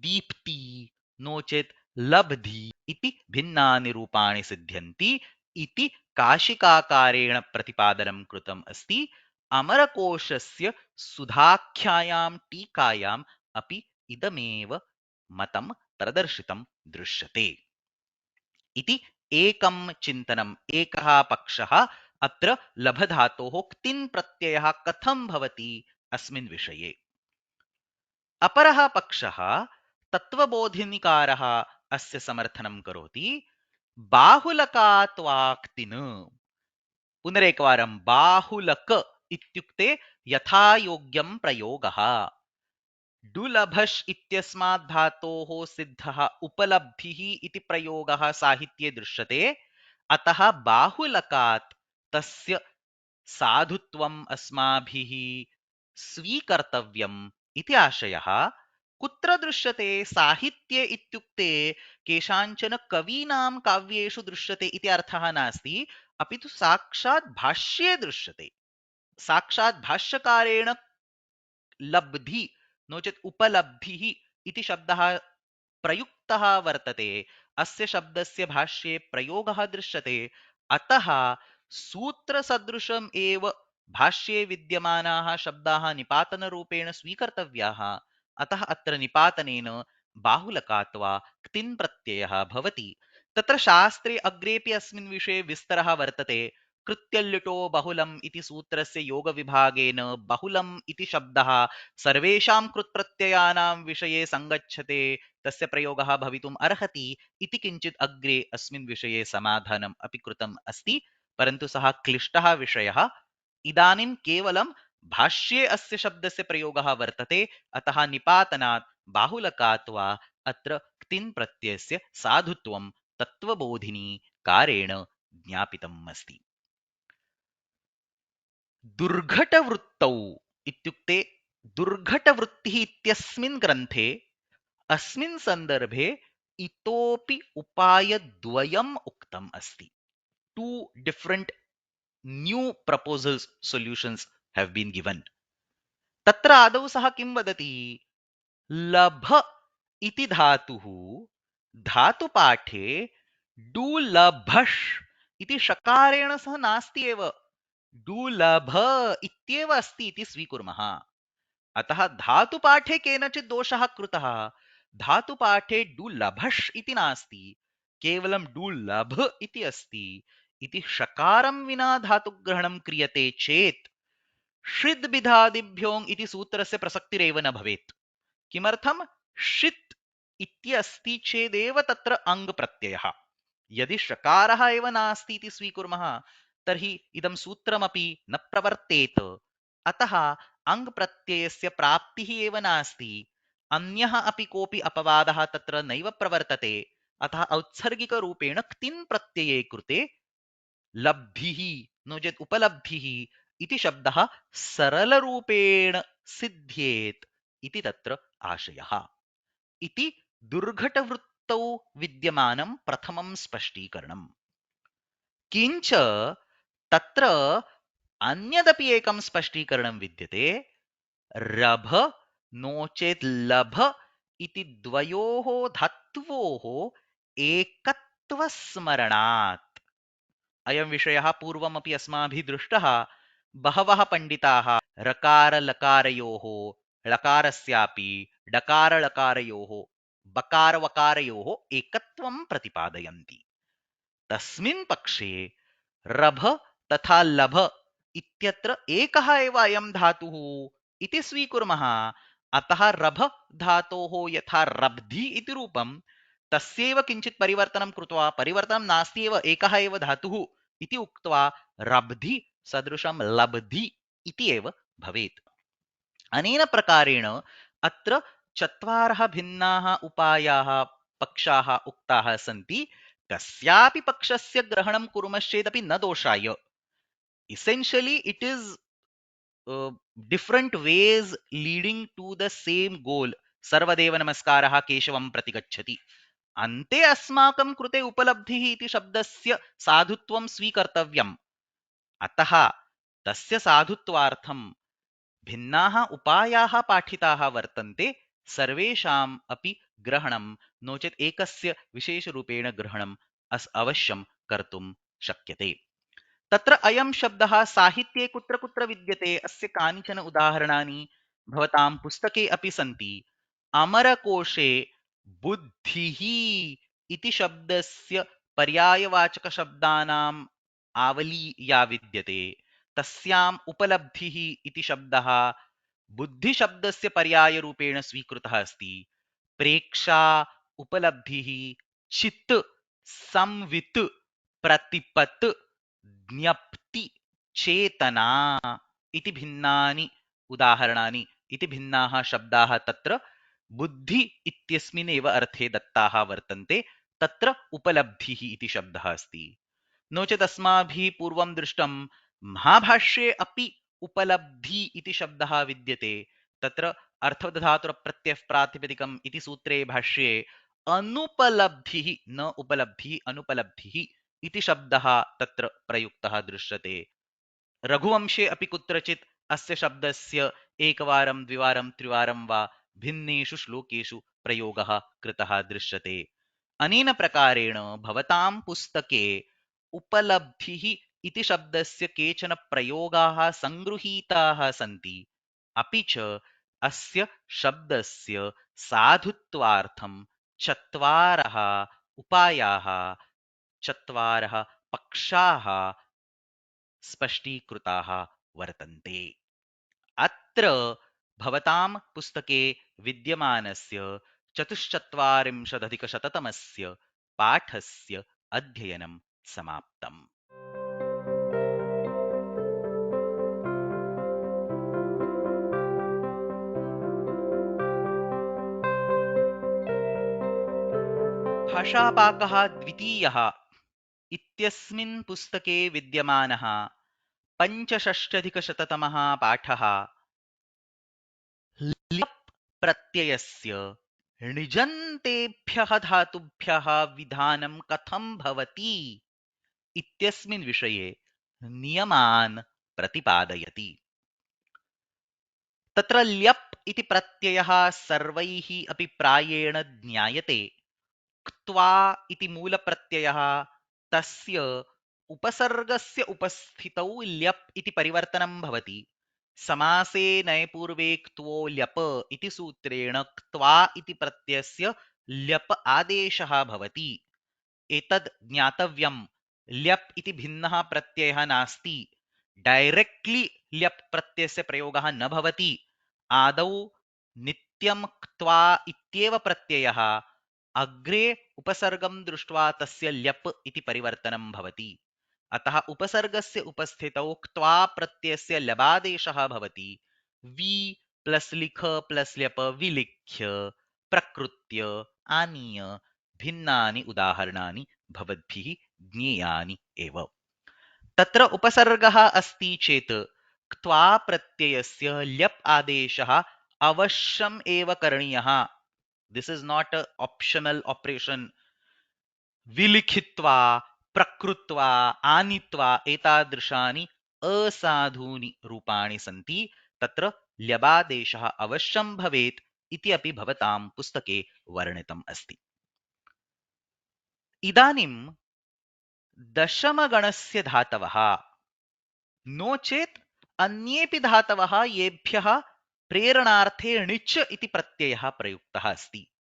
दीप्ति नो चेत् लब्धि इति भिन्नानि रूपाणि सिद्ध्यन्ति इति काशिकाकारेण प्रतिपादनं कृतम् अस्ति। अमरकोशस्य सुधाख्यायां टीकायाम् अपि इदमेव मतं प्रदर्शितं दृश्यते इति एकं चिन्तनम्, एकः पक्षः अत्र लभधातोः क्तिन् प्रत्ययः कथं भवति अस्मिन् विषये। अपरः पक्षः तत्त्वबोधिनिकारः अस्य समर्थनं करोति। बाहुलकात् वा क्तिन्। पुनरेकवारं बाहुलक इत्युक्ते यथायोग्यं प्रयोगः। डुलभष इत्यस्मात् धातोः सिद्धः उपलब्धिः इति प्रयोगः साहित्ये दृश्यते। अतः बाहुलकात् तस्य साधुत्वम् अस्माभिः स्वीकर्तव्यम् इति आशयः। कुत्र दृश्यते? साहित्ये इत्युक्ते केषाञ्चन कवीनां काव्येषु दृश्यते इति अर्थः नास्ति, अपि तु साक्षात् भाष्ये दृश्यते। साक्षात् भाष्यकारेण लब्धि नो चेत् उपलब्धिः इति शब्दः प्रयुक्तः वर्तते। अस्य शब्दस्य भाष्ये प्रयोगः दृश्यते। अतः सूत्रसदृशम् एव भाष्ये विद्यमानाः शब्दाः निपातनरूपेण स्वीकर्तव्याः। अतः अत्र निपातनेन बाहुलकात् वा क्तिन् प्रत्ययः भवति। तत्र शास्त्रे अग्रेपि अस्मिन् विषये विस्तरः वर्तते। कृत्यल्लिटो बहुलम् इति सूत्रस्य योगविभागेन बहुलम् इति शब्दः सर्वेषां कृत्प्रत्ययानां विषये सङ्गच्छते तस्य प्रयोगः भवितुम् अर्हति इति किञ्चित् अग्रे अस्मिन् विषये समाधानम् अपि कृतम् अस्ति। परन्तु सः क्लिष्टः विषयः। इदानीं केवलं भाष्ये अस्य शब्दस्य प्रयोगः वर्तते, अतः निपातनात् बाहुलकात् वा अत्र क्तिन् प्रत्ययस्य साधुत्वं तत्त्वबोधिनी कारेण ज्ञापितम् अस्ति। दुर्घटवृत्तौ इत्युक्ते दुर्घटवृत्तिः इत्यस्मिन् ग्रन्थे अस्मिन् सन्दर्भे इतोपि उपायद्वयम् उक्तम् अस्ति। Two different new proposals solutions have been given. तत्र आदौ सः किं वदति? लभ इति धातुः धातुपाठे डुलभश् इति षकारेण सह नास्ति एव, डुलभ इत्येव अस्ति इति स्वीकुर्मः। अतः धातुपाठे केनचित् दोषः कृतः। धातुपाठे डुलभश् इति नास्ति, केवलं डुलभ इति अस्ति। इति षकारं विना धातुग्रहणं क्रियते चेत् षिद् बिधादिभ्योङ् इति सूत्रस्य प्रसक्तिरेव न भवेत्। किमर्थं? षित् इत्यस्ति चेदेव तत्र अङ् प्रत्ययः। यदि षकारः एव नास्ति इति स्वीकुर्मः तर्हि इदं सूत्रमपि न प्रवर्तेत। अतः अङ् प्रत्ययस्य प्राप्तिः एव नास्ति, अन्यः अपि कोऽपि अपवादः तत्र नैव प्रवर्तते। अतः औत्सर्गिकरूपेण क्तिन् प्रत्यये कृते लब्धिः नो चेत् उपलब्धिः इति शब्दः सरलरूपेण सिद्ध्येत् इति तत्र आशयः। इति दुर्घटवृत्तौ विद्यमानं प्रथमं स्पष्टीकरणम्। किञ्च तत्र अन्यदपि एकं स्पष्टीकरणं विद्यते। रभ नो चेत् लभ इति द्वयोः धात्वोः एकत्वस्मरणात्। अयं विषयः पूर्वमपि अस्माभिः दृष्टः। बहवः पण्डिताः रकारलकारयोः लकारस्यापि डकारलकारयोः बकारवकारयोः एकत्वं प्रतिपादयन्ति। तस्मिन् पक्षे रभ तथा लभ इत्यत्र एकः एव अयं धातुः इति स्वीकुर्मः। अतः रभ धातोः यथा रब्धि इति रूपं तस्यैव किञ्चित् परिवर्तनं कृत्वा, परिवर्तनं नास्ति एव, एकः एव धातुः इति उक्त्वा रब्धि सदृशं लब्धि इति एव भवेत्। अनेन प्रकारेण अत्र चत्वारः भिन्नाः उपायाः पक्षाः उक्ताः सन्ति। कस्यापि पक्षस्य ग्रहणं कुर्मश्चेदपि न दोषाय। Essentially, it is different ways leading to the same goal. सर्वदेव नमस्कारः केशवं प्रति गच्छति। अन्ते अस्माकं कृते उपलब्धिः इति शब्दस्य साधुत्वं स्वीकर्तव्यम्। अतः तस्य साधुत्वार्थं भिन्नाः उपायाः पाठिताः वर्तन्ते। सर्वेषाम् अपि ग्रहणं नो चेत् एकस्य विशेषरूपेण ग्रहणम् अवश्यं कर्तुं शक्यते। तत्र अयं शब्दः साहित्ये कुत्र कुत्र विद्यते अस्य कानिचन उदाहरणानि भवतां पुस्तके अपि सन्ति। अमरकोशे बुद्धिः इति शब्दस्य पर्यायवाचकशब्दानाम् आवली या विद्यते तस्याम् उपलब्धिः इति शब्दः बुद्धिशब्दस्य पर्यायरूपेण स्वीकृतः अस्ति। प्रेक्षा उपलब्धिः चित् संवित् प्रतिपत् ज्ञप्ति चेतना इति भिन्नानि उदाहरणानि इति भिन्नाः शब्दाः तत्र बुद्धि इत्यस्मिन् एव अर्थे दत्ताः वर्तन्ते। तत्र उपलब्धिः इति शब्दः अस्ति। नो चेत् अस्माभिः पूर्वं दृष्टं महाभाष्ये अपि उपलब्धि इति शब्दः विद्यते। तत्र अर्थवदधातुरप्रत्ययः प्रातिपदिकम् इति सूत्रे भाष्ये अनुपलब्धिः न उपलब्धिः अनुपलब्धिः इति शब्दः तत्र प्रयुक्तः दृश्यते। रघुवंशे अपि कुत्रचित् अस्य शब्दस्य एकवारं द्विवारं त्रिवारं वा भिन्नेषु श्लोकेषु प्रयोगः कृतः दृश्यते। अनेन प्रकारेण भवतां पुस्तके उपलब्धिः इति शब्दस्य केचन प्रयोगाः सङ्गृहीताः सन्ति। अपि च अस्य शब्दस्य साधुत्वार्थं चत्वारः उपायाः, चत्वारः पक्षाः स्पष्टीकृताः वर्तन्ते। अत्र भवतां पुस्तके विद्यमानस्य 44अधिकशततमस्य पाठस्य अध्ययनं समाप्तम्। भाषापाकः द्वितीयः इत्यस्मिन् पुस्तके विद्यमानः 65अधिकशततमः पाठः ल्यप् प्रत्ययस्य णिजन्तेभ्यः धातुभ्यः विधानं कथं भवति इत्यस्मिन् विषये नियमान् प्रतिपादयति। तत्र ल्यप् इति प्रत्ययः सर्वैः अपि प्रायेण ज्ञायते। क्त्वा इति मूलप्रत्ययः तस्य उपसर्गस्य उपस्थितौ ल्यप् इति परिवर्तनं भवति। समासे नयपूर्वे क्त्वो ल्यप इति सूत्रेण क्त्वा इति प्रत्ययस्य ल्यप् आदेशः भवति। एतद् ज्ञातव्यं। ल्यप् इति भिन्नः प्रत्ययः नास्ति। डैरेक्ट्लि ल्यप् प्रत्ययस्य प्रयोगः न भवति। आदौ नित्यं क्त्वा इत्येव प्रत्ययः अग्रे उपसर्गं दृष्ट्वा तस्य ल्यप् इति परिवर्तनं भवति। अतः उपसर्गस्य उपस्थितौ क्त्वा प्रत्ययस्य लबादेशः भवति। वि प्लस् लिख प्लस् ल्यप विलिख्य प्रकृत्य आनीय भिन्नानि उदाहरणानि भवद्भिः ज्ञेयानि एव। तत्र उपसर्गः अस्ति चेत् क्त्वा प्रत्ययस्य ल्यप् आदेशः अवश्यम् एव करणीयः। This is not a optional operation. विलिखित्वा प्रकृत्वा आनीत्वा एतादृशानि असाधूनि रूपाणि सन्ति। तत्र ल्यबादेशः अवश्यं भवेत् इति अपि भवतां पुस्तके वर्णितम् अस्ति। इदानीं दशमगणस्य धातवः नो चेत् अन्येपि धातवः येभ्यः प्रेरणार्थे णिच् इति प्रत्ययः प्रयुक्तः अस्ति।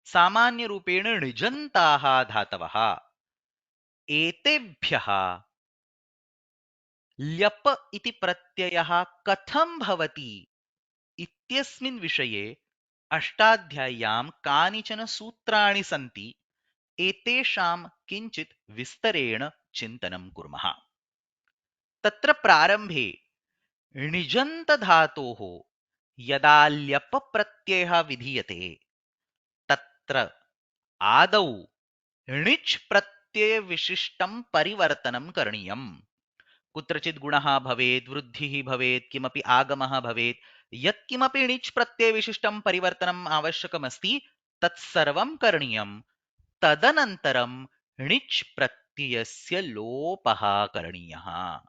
सामान्यरूपेण णिजन्ताः धातवः एतेभ्यः ल्यप इति प्रत्ययः कथं भवति इत्यस्मिन् विषये अष्टाध्याय्यां कानिचन सूत्राणि सन्ति। एतेषां किञ्चित् विस्तरेण चिन्तनं कुर्मः। तत्र प्रारम्भे णिजन्तधातोः यदा ल्यप प्रत्ययः विधीयते तत्र आदौ णिच् प्रत्ययविशिष्टं परिवर्तनं करणीयम्। कुत्रचित् गुणः भवेत्, वृद्धिः भवेत्, किमपि आगमः भवेत्, यत्किमपि णिच् प्रत्ययविशिष्टं परिवर्तनम् आवश्यकमस्ति तत्सर्वं करणीयं। तदनन्तरं णिच् प्रत्ययस्य लोपः करणीयः।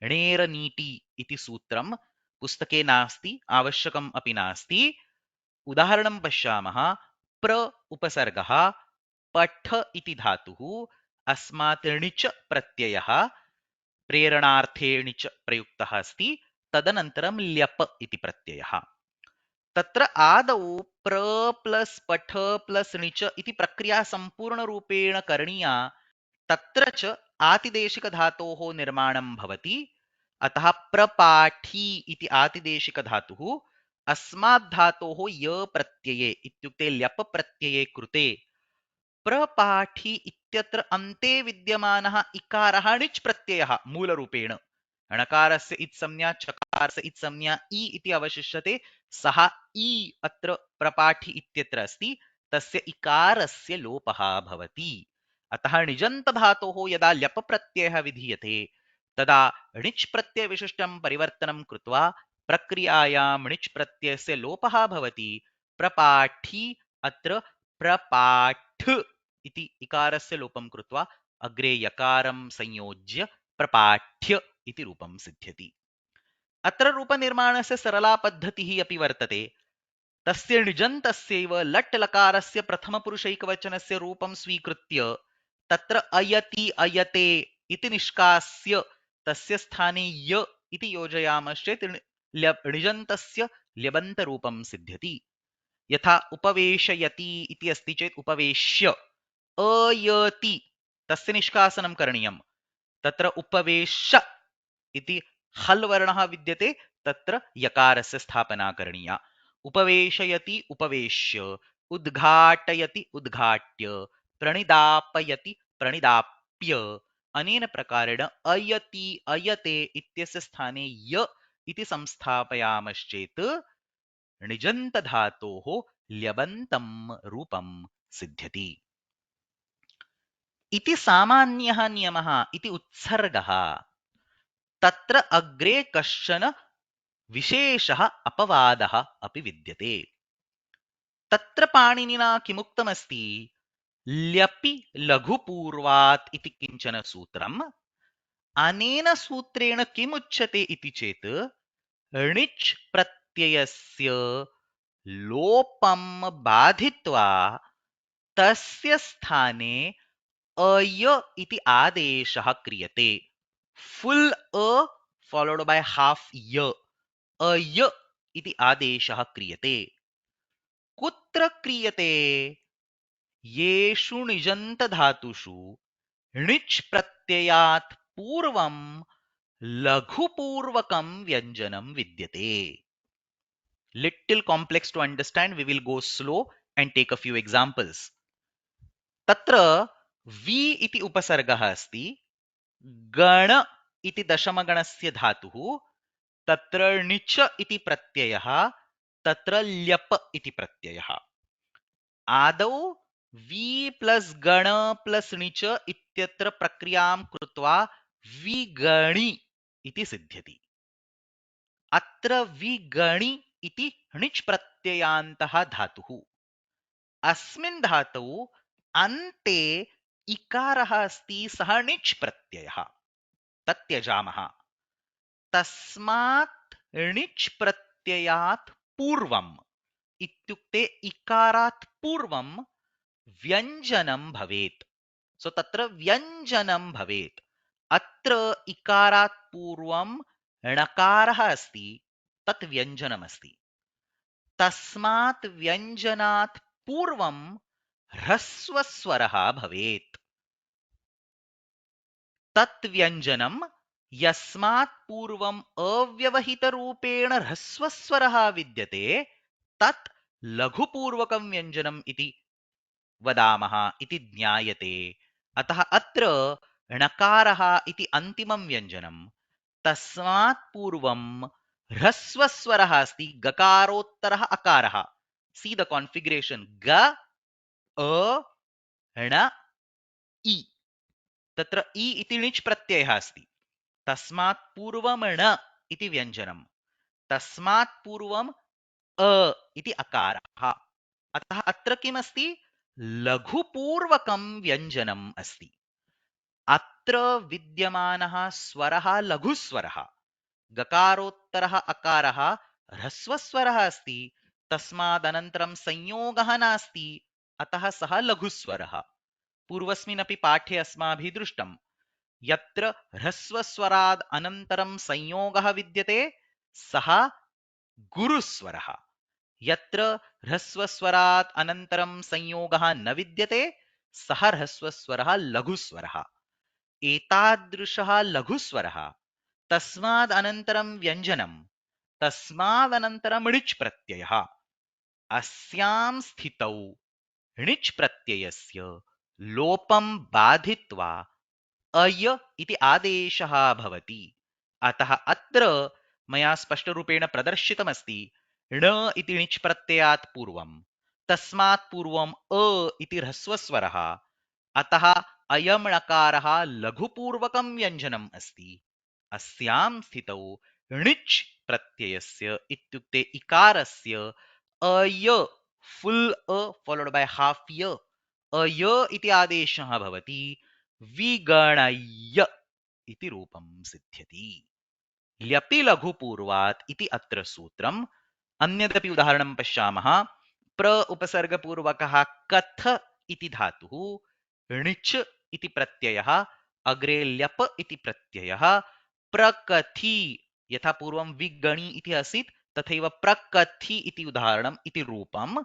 णेरनीति इति सूत्रं पुस्तके नास्ति, आवश्यकम् अपि नास्ति। उदाहरणं पश्यामः। प्र उपसर्गः पठ इति धातुः अस्मात् णिच् प्रत्ययः प्रेरणार्थे णिच् प्रयुक्तः अस्ति। तदनन्तरं ल्यप इति प्रत्ययः। तत्र आदौ प्र प्लस् पठ प्लस् णिच् इति प्रक्रिया सम्पूर्णरूपेण करणीया। तत्र च आतिदेशिकधातोः निर्माणं भवति। अतः प्रपाठी इति आतिदेशिकधातुः अस्मात् धातोः य प्रत्यये इत्युक्ते ल्यप प्रत्यये कृते प्रपाठी इत्यत्र अन्ते विद्यमानः इकारः णिच् प्रत्ययः मूलरूपेण। णकारस्य इत्संज्ञा चकारस्य इत्संज्ञा इ इति अवशिष्यते। सः इ अत्र प्रपाठी इत्यत्र अस्ति। तस्य इकारस्य लोपः भवति। अतः णिजन्तधातोः यदा ल्यप प्रत्ययः विधीयते तदा णिच् प्रत्ययविशिष्टं परिवर्तनं कृत्वा प्रक्रियायां णिच् प्रत्ययस्य लोपः भवति। प्रपाठी अत्र प्रपाठ इति इकारस्य लोपं कृत्वा अग्रे यकारं संयोज्य प्रपाठ्य इति रूपं सिद्ध्यति। अत्र रूपनिर्माणस्य सरला पद्धतिः अपि वर्तते। तस्य णिजन्तस्यैव लट् लकारस्य प्रथमपुरुषैकवचनस्य रूपं स्वीकृत्य तत्र अयति अयते इति निष्कास्य तस्य स्थाने य इति योजयामश्चेत् णिजन्तस्य ल्यबन्तरूपं सिद्ध्यति। यथा उपवेशयति इति अस्ति चेत् उपवेश्य अयति तस्य निष्कासनं करणीयं। तत्र उपवेश इति हल् वर्णः विद्यते तत्र यकारस्य स्थापना करणीया। उपवेशयति उपवेश्य, उद्घाटयति उद्घाट्य, प्रणिदापयति प्रणिदाप्य। अनेन प्रकारेण अयति अयते इत्यस्य स्थाने य इति संस्थापयामश्चेत् णिजन्तधातोः ल्यबन्तं रूपं सिद्ध्यति। इति सामान्यः नियमः इति उत्सर्गः। तत्र अग्रे कश्चन विशेषः अपवादः अपि विद्यते। तत्र पाणिनिना किमुक्तमस्ति? ल्यपि लघुपूर्वात् इति किञ्चन सूत्रम्। अनेन सूत्रेण किमुच्यते इति चेत् णिच् प्रत्ययस्य लोपं बाधित्वा तस्य स्थाने अय इति आदेशः क्रियते। फुल् अ फॉलोड बाय हाफ य, अय इति आदेशः क्रियते। कुत्र क्रियते? येषु णिजन्तधातुषु णिच् प्रत्ययात् पूर्वं लघुपूर्वकं व्यञ्जनं विद्यते. Little complex to understand, we will go slow and take a few examples. तत्र वि इति उपसर्गः अस्ति, गण इति दशमगणस्य धातुः, तत्र णिच इति प्रत्ययः, तत्र ल्यप इति प्रत्ययः। आदौ वि प्लस गण प्लस णिच इत्यत्र प्रक्रियां कृत्वा विगणि इति सिद्ध्यति। अत्र विगणि इति णिच् प्रत्ययान्तः धातुः। अस्मिन् धातौ अन्ते इकारः अस्ति, सः णिच् प्रत्ययः, तत् त्यजामः। तस्मात् णिच् प्रत्ययात् पूर्वम् इत्युक्ते इकारात् पूर्वं व्यञ्जनं भवेत्। सो तत्र व्यञ्जनं भवेत्। अत्र इकारात् पूर्वं णकारः अस्ति, तत् व्यञ्जनमस्ति। तस्मात् व्यञ्जनात् पूर्वं ह्रस्वस्वरः भवेत्। तत् व्यञ्जनं यस्मात् पूर्वम् अव्यवहितरूपेण ह्रस्वस्वरः विद्यते तत् लघुपूर्वकं व्यञ्जनम् इति वदामः इति ज्ञायते। अतः अत्र णकारः इति अन्तिमं व्यञ्जनं, तस्मात् पूर्वं ह्रस्वस्वरः अस्ति, गकारोत्तरः अकारः। सी द कॉन्फिगरेशन, ग अ ण इ। तत्र इ इति णिच् प्रत्ययः अस्ति, तस्मात् पूर्वं ण इति व्यञ्जनं, तस्मात् पूर्वं अ इति अकारः। अतः अत्र किमस्ति? लघुपूर्वकं व्यञ्जनम् अस्ति। अत्र विद्यमानः स्वरः लघुस्वरः, गकारोत्तरः अकारः ह्रस्वस्वरः अस्ति, तस्मादनन्तरं संयोगः नास्ति, अतः सः लघुस्वरः। पूर्वस्मिन्नपि पाठे अस्माभिः दृष्टं, यत्र ह्रस्वस्वराद् अनन्तरं संयोगः विद्यते सः गुरुस्वरः, यत्र ह्रस्वस्वरात् अनन्तरं संयोगः न विद्यते सः ह्रस्वस्वरः लघुस्वरः। एतादृशः लघुस्वरः, तस्माद् अनन्तरं व्यञ्जनं, तस्मादनन्तरं णिच् प्रत्ययः। अस्यां स्थितौ णिच् प्रत्ययस्य लोपं बाधित्वा अय इति आदेशः भवति। अतः अत्र मया स्पष्टरूपेण प्रदर्शितमस्ति, ण इति णिच् प्रत्ययात् पूर्वं, तस्मात् पूर्वम् अ इति ह्रस्वस्वरः, अतः अयं णकारः लघुपूर्वकं व्यञ्जनम् अस्ति। अस्यां स्थितौ णिच् प्रत्ययस्य इत्युक्ते इकारस्य अय, फुल् अ फॉलोड बाय हाफ य, अय इति आदेशः भवति, विगणय्य इति रूपं सिद्ध्यति। ल्यपि लघुपूर्वात् इति अत्र सूत्रम्। अन्यदपि उदाहरणं पश्यामः। प्र उपसर्गपूर्वकः कथ इति धातुः, णिच् इति प्रत्ययः, अग्रे ल्यप इति प्रत्ययः, प्रकथि, यथा पूर्वं विगणि इति आसीत् तथैव प्रकथि इति उदाहरणम् इति रूपं।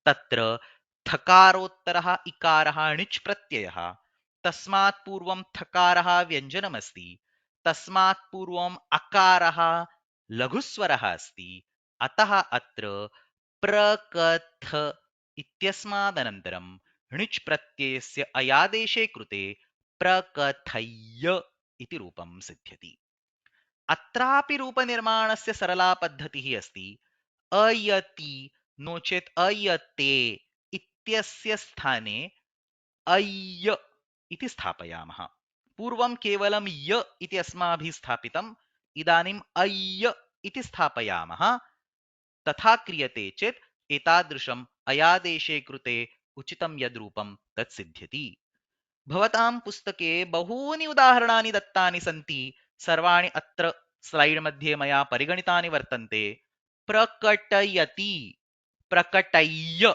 तत्र थकारोत्तरः इकारः णिच् प्रत्ययः, तस्मात् पूर्वं थकारः व्यञ्जनमस्ति, तस्मात् पूर्वम् अकारः लघुस्वरः अस्ति, अतः अत्र प्रकथ इत्यस्मादनन्तरं णिच् प्रत्ययस्य अयादेशे कृते प्रकथय्य इति रूपं सिद्ध्यति। अत्रापि रूपनिर्माणस्य सरला पद्धतिः अस्ति। अयति नो चेत् अयते इत्यस्य स्थाने अय्य इति स्थापयामः। पूर्वं केवलं य इति अस्माभिः स्थापितम्, इदानीम् अय्य इति स्थापयामः। तथा क्रियते चेत् एतादृशम् अयादेशे कृते उचितं यद्रूपं तत् सिद्ध्यति। भवतां पुस्तके बहूनि उदाहरणानि दत्तानि सन्ति, सर्वाणि अत्र स्लैड् मध्ये मया परिगणितानि वर्तन्ते। प्रकटयति, प्रकटय्य,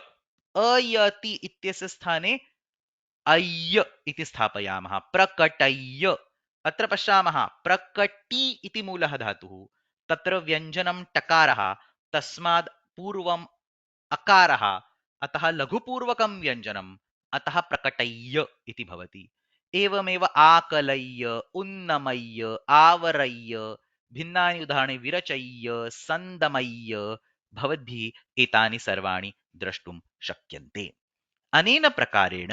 अयति इत्यस्य स्थाने अय्य इति स्थापयामः। प्रकटय्य। अत्र पश्यामः, प्रकटी इति मूलः धातुः, तत्र व्यञ्जनं टकारः, तस्मात् पूर्वम् अकारः, अतः लघुपूर्वकं व्यञ्जनम्, अतः प्रकटय्य इति भवति। एवमेव आकलय्य, उन्नमय्य, आवरय्य, भिन्नानि उदाहरणानि विरचय्य, सन्दमय्य, भवद्भिः एतानि सर्वाणि द्रष्टुं शक्यन्ते। अनेन प्रकारेण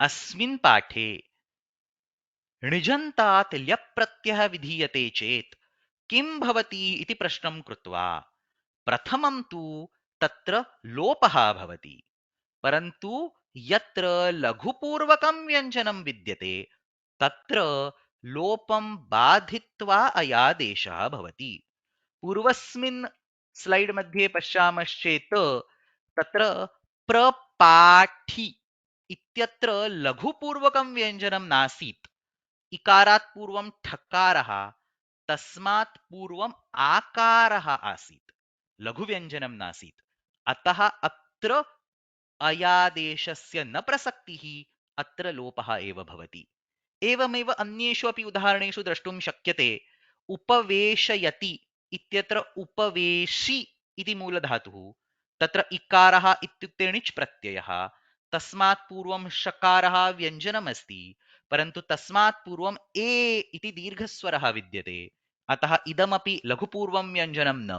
अस्मिन् पाठे णिजन्तात् ल्यप् प्रत्ययः विधीयते चेत् किं भवति इति प्रश्नं कृत्वा प्रथमं तु तत्र लोपः भवति, परन्तु यत्र लघुपूर्वकं व्यञ्जनं विद्यते तत्र लोपं बाधित्वा अयादेशः भवति। पूर्वस्मिन् स्लैड् मध्ये पश्यामश्चेत् तत्र प्रपाठि इत्यत्र लघुपूर्वकं व्यञ्जनं नासीत्। इकारात् पूर्वं ठकारः, तस्मात् पूर्वम् आकारः आसीत्, लघुव्यञ्जनं नासीत्। अतः अत्र अयादेशस्य न प्रसक्तिः, अत्र लोपः एव भवति। एवमेव अन्येषु अपि उदाहरणेषु द्रष्टुं शक्यते। उपवेशयति इत्यत्र उपवेशि इति मूलधातुः, तत्र इकारः इत्युक्ते णिच् प्रत्ययः, तस्मात् पूर्वं षकारः व्यञ्जनमस्ति, परन्तु तस्मात् पूर्वम् ए इति दीर्घस्वरः विद्यते, अतः इदमपि लघुपूर्वं व्यञ्जनं न,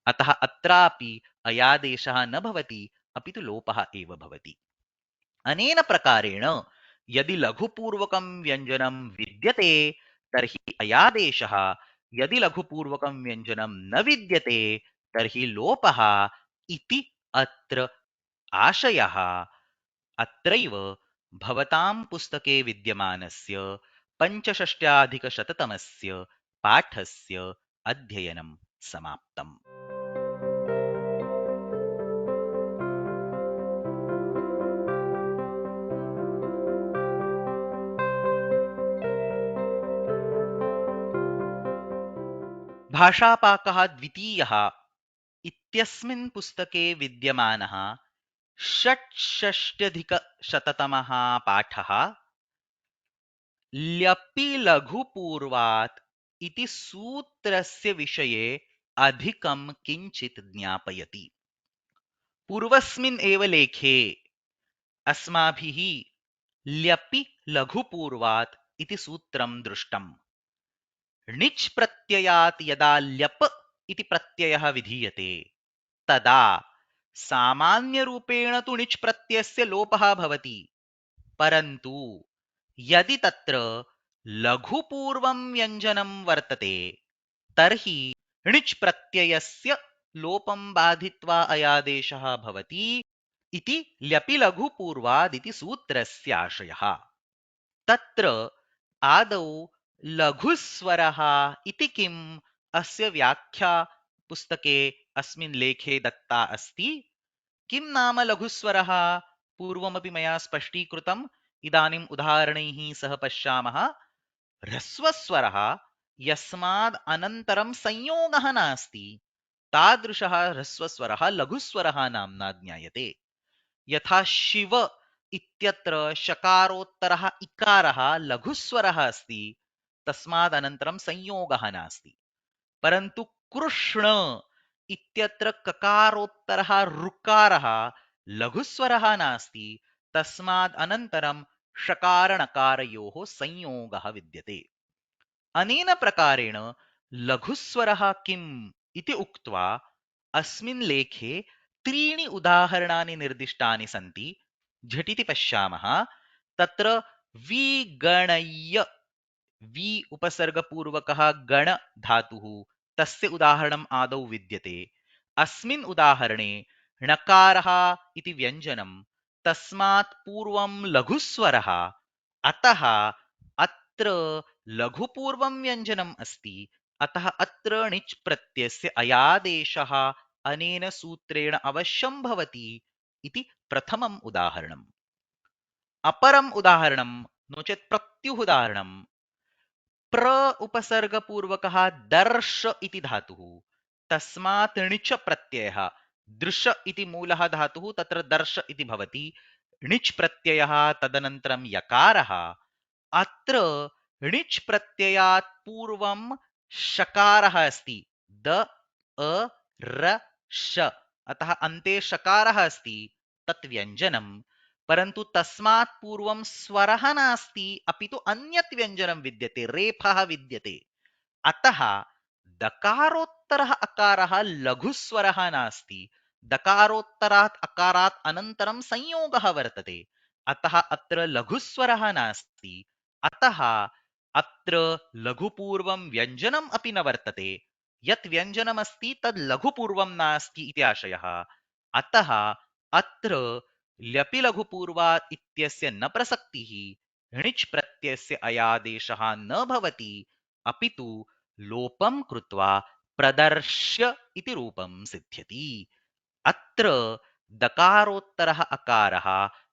अतः अत्रापि अयादेशः न भवति, अपि तु लोपः एव भवति। अनेन प्रकारेण यदि लघुपूर्वकं व्यञ्जनं विद्यते तर्हि अयादेशः, यदि लघुपूर्वकं व्यञ्जनं न विद्यते तर्हि लोपः इति अत्र आशयः। अत्रैव भवतां पुस्तके विद्यमानस्य पञ्चषष्ट्याधिकशततमस्य पाठस्य अध्ययनं समाप्तम्। भाषापाकः द्वितीयः इत्यस्मिन् पुस्तके विद्यमानः षट्षष्ट्यधिकशततमः पाठः ल्यपि लघुपूर्वात् इति सूत्रस्य विषये अधिकं किञ्चित् ज्ञापयति। पूर्वस्मिन् एव लेखे अस्माभिः ल्यपि लघुपूर्वात् इति सूत्रं दृष्टम्। णिच् प्रत्ययात् यदा ल्यप् इति प्रत्ययः विधीयते तदा सामान्यरूपेण तु णिच् प्रत्ययस्य लोपः भवति, परन्तु यदि तत्र लघुपूर्वं व्यञ्जनं वर्तते तर्हि णिच् प्रत्ययस्य लोपं बाधित्वा अयादेशः भवति इति ल्यपि लघुपूर्वादिति सूत्रस्य आशयः। तत्र आदौ लघुस्वरः इति किम्, अस्य व्याख्या पुस्तके अस्मिन् लेखे दत्ता अस्ति। किं नाम लघुस्वरः, पूर्वमपि मया स्पष्टीकृतम्, इदानीम् उदाहरणैः सह पश्यामः। ह्रस्वस्वरः यस्माद् अनन्तरं संयोगः नास्ति, तादृशः ह्रस्वस्वरः लघुस्वरः नाम्ना ज्ञायते। यथा शिव इत्यत्र शकारोत्तरः इकारः लघुस्वरः अस्ति, तस्माद् अनन्तरं संयोगः नास्ति, परन्तु कृष्ण इत्यत्र ककारोत्तरः ऋकारः लघुस्वरः नास्ति, तस्माद् अनन्तरं षकारणकारयोः संयोगः विद्यते। अनेन प्रकारेण लघुस्वरः किम् इति उक्त्वा अस्मिन् लेखे त्रीणि उदाहरणानि निर्दिष्टानि सन्ति। झटिति पश्यामः। तत्र विगणय्य वि उपसर्गपूर्वकः गण धातुः तस्य उदाहरणम् आदौ विद्यते। अस्मिन् उदाहरणे णकारः इति व्यञ्जनं तस्मात् पूर्वं लघुस्वरः, अतः अत्र लघुपूर्वं व्यञ्जनम् अस्ति, अतः अत्र णिच् प्रत्ययस्य अयादेशः अनेन सूत्रेण अवश्यं भवति इति प्रथमम् उदाहरणम्। अपरम् उदाहरणं नो चेत् प्रत्युदाहरणं प्र उपसर्गपूर्वकः दर्श इति धातुः तस्मात् णिच प्रत्ययः, दृश इति मूलः धातुः तत्र दर्श इति भवति, णिच् प्रत्ययः तदनन्तरं यकारः। अत्र णिच् प्रत्ययात् पूर्वं शकारः अस्ति, द अ र श, अतः अन्ते शकारः अस्ति, तत् व्यञ्जनं। परन्तु तस्मात् पूर्वं स्वरः नास्ति, अपि तु अन्यत् व्यञ्जनं विद्यते, रेफः विद्यते। अतः दकारोत्तरः अकारः लघुस्वरः नास्ति, दकारोत्तरात् अकारात् अनन्तरं संयोगः वर्तते, अतः अत्र लघुस्वरः नास्ति, अतः अत्र लघुपूर्वं व्यञ्जनम् अपि न वर्तते। यत् व्यञ्जनमस्ति तद् लघुपूर्वं नास्ति इति आशयः। अतः अत्र ल्यपि लघुपूर्वात् इत्यस्य न प्रसक्तिः, णिच् प्रत्ययस्य अयादेशः न भवति, अपि तु लोपं कृत्वा प्रदर्श्य इति रूपं सिद्ध्यति। अत्र दकारोत्तरः अकारः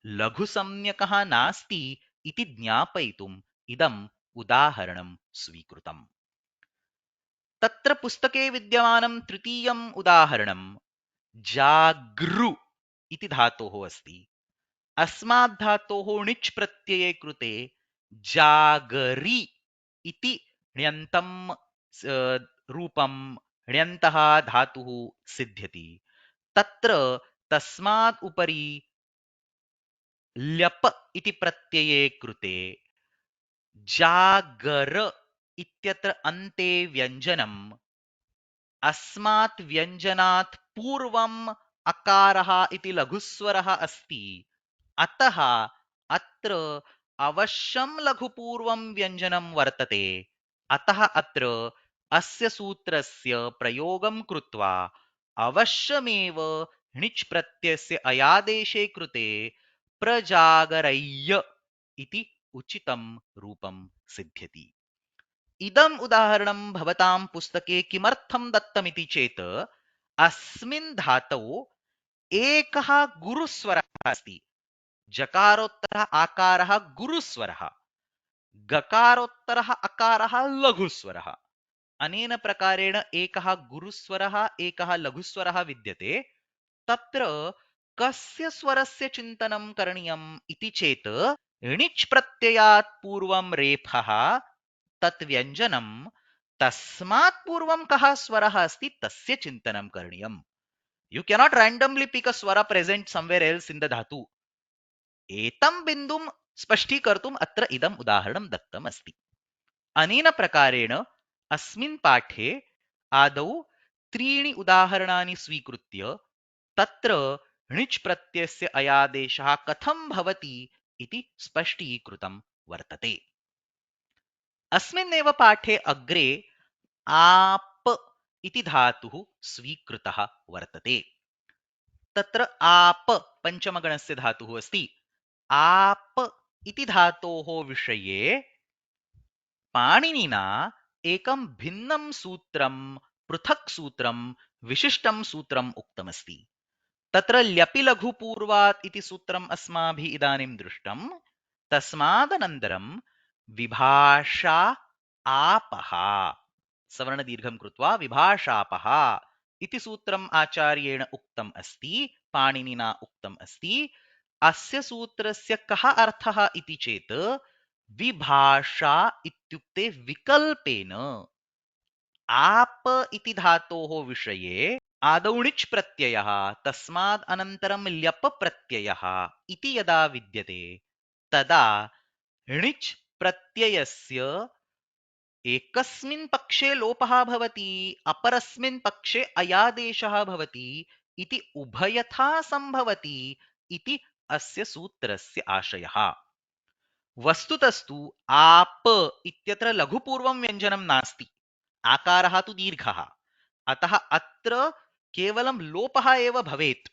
लघुसंज्ञकः नास्ति इति ज्ञापयितुम् इदम् उदाहरणं स्वीकृतम्। तत्र पुस्तके विद्यमानं तृतीयम् उदाहरणं जागृ इति धातोः अस्ति। अस्मात् धातोः णिच् प्रत्यये कृते जागरि इति ण्यन्तं रूपं ण्यन्तः धातुः सिद्ध्यति। तत्र तस्मात् उपरि ल्यप इति प्रत्यये कृते जागर इत्यत्र अन्ते व्यञ्जनम्, अस्मात् व्यञ्जनात् पूर्वम् अकारः इति लघुस्वरः अस्ति, अतः अत्र अवश्यं लघुपूर्वं व्यञ्जनं वर्तते। अतः अत्र अस्य सूत्रस्य प्रयोगं कृत्वा अवश्यमेव णिच् प्रत्ययस्य अयादेशे कृते प्रजागरय्य इति उचितं रूपं सिद्ध्यति। इदम् उदाहरणं भवतां पुस्तके किमर्थं दत्तमिति चेत् अस्मिन् धातौ एकः गुरुस्वरः अस्ति। जकारोत्तरः आकारः गुरुस्वरः, गकारोत्तरः अकारः लघुस्वरः। अनेन प्रकारेण एकः गुरुस्वरः एकः लघुस्वरः विद्यते। तत्र कस्य स्वरस्य चिन्तनं करणीयम् इति चेत् णिच् प्रत्ययात् पूर्वं रेफः, तत् व्यञ्जनं, तस्मात् पूर्वं कः स्वरः अस्ति तस्य चिन्तनं करणीयम्। You cannot randomly pick a swara present somewhere else in the dhatu. एतं बिन्दुं स्पष्टीकर्तुम् अत्र इदम् उदाहरणं दत्तम् अस्ति। अनेन प्रकारेण अस्मिन् पाठे आदौ त्रीणि उदाहरणानि स्वीकृत्य तत्र णिच् प्रत्ययस्य अयादेशः कथं भवति इति स्पष्टीकृतं वर्तते। अस्मिन्नेव पाठे अग्रे आप इति धातुः स्वीकृतः वर्तते। तत्र आप पञ्चमगणस्य धातुः अस्ति। आप इति धातोः विषये पाणिनिना एकं भिन्नं सूत्रं, पृथक् सूत्रं, विशिष्टं सूत्रम् उक्तमस्ति। तत्र ल्यपि लघुपूर्वात् इति सूत्रम् अस्माभिः इदानीं दृष्टं। तस्मादनन्तरं विभाषा आपः, सवर्णदीर्घं कृत्वा विभाषापः इति सूत्रम् आचार्येण उक्तम् अस्ति, पाणिनिना उक्तम् अस्ति। अस्य सूत्रस्य कः अर्थः इति चेत् विभाषा इत्युक्ते विकल्पेन। आप इति धातोः विषये आदौ णिच् प्रत्ययः, तस्मात् अनन्तरं ल्यप प्रत्ययः इति यदा विद्यते तदा णिच् प्रत्ययस्य एकस्मिन् पक्षे लोपः भवति अपरस्मिन् पक्षे अयादेशः भवति इति उभयथा सम्भवति इति अस्य सूत्रस्य आशयः। वस्तुतस्तु आप इत्यत्र लघुपूर्वं व्यञ्जनं नास्ति, आकारः तु दीर्घः, अतः अत्र केवलं लोपः एव भवेत्,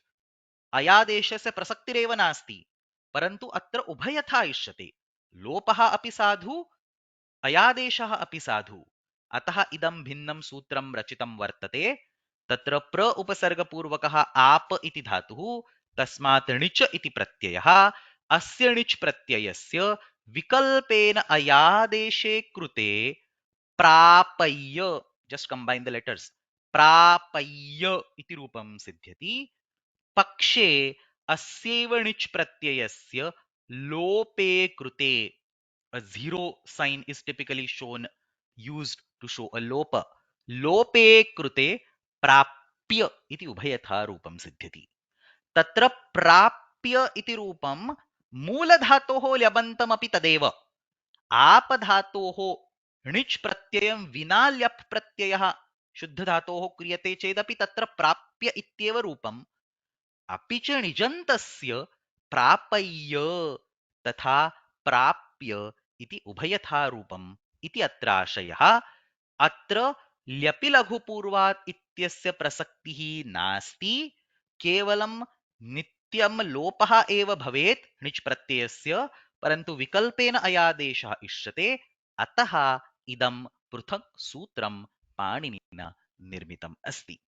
अयादेशस्य प्रसक्तिरेव नास्ति, परन्तु अत्र उभयथा इष्यते, लोपः अपि साधु अयादेशः अपि साधु, अतः इदं भिन्नं सूत्रं रचितं वर्तते। तत्र प्र उपसर्गपूर्वकः आप इति धातुः, तस्मात् णिच इति प्रत्ययः, अस्य णिच् प्रत्ययस्य विकल्पेन अयादेशे कृते प्रापय्य, जस्ट कंबाइन द लेटर्स, प्रापय्य इति रूपं सिद्ध्यति। पक्षे अस्यैव णिच् प्रत्ययस्य लोपे कृते, a zero sign is typically shown, used to show a lopa, लोपे कृते प्राप्य इति उभयथा रूपं सिद्ध्यति। तत्र प्राप्य इति रूपं मूलधातोः ल्यबन्तमपि तदेव, आपधातोः णिच् प्रत्ययं विना ल्यप् प्रत्ययः शुद्धधातोः क्रियते चेदपि तत्र प्राप्य इत्येव रूपम्, अपि च निजन्तस्य प्रापय्य तथा प्राप्य इति उभयथा रूपम् इति अत्र आशयः। अत्र ल्यपि लघुपूर्वात् इत्यस्य प्रसक्तिः नास्ति, केवलं नित्यं लोपः एव भवेत् णिच् प्रत्ययस्य, परन्तु विकल्पेन अयादेशः इष्यते, अतः इदं पृथक् सूत्रं पाणिनिना निर्मितम् अस्ति।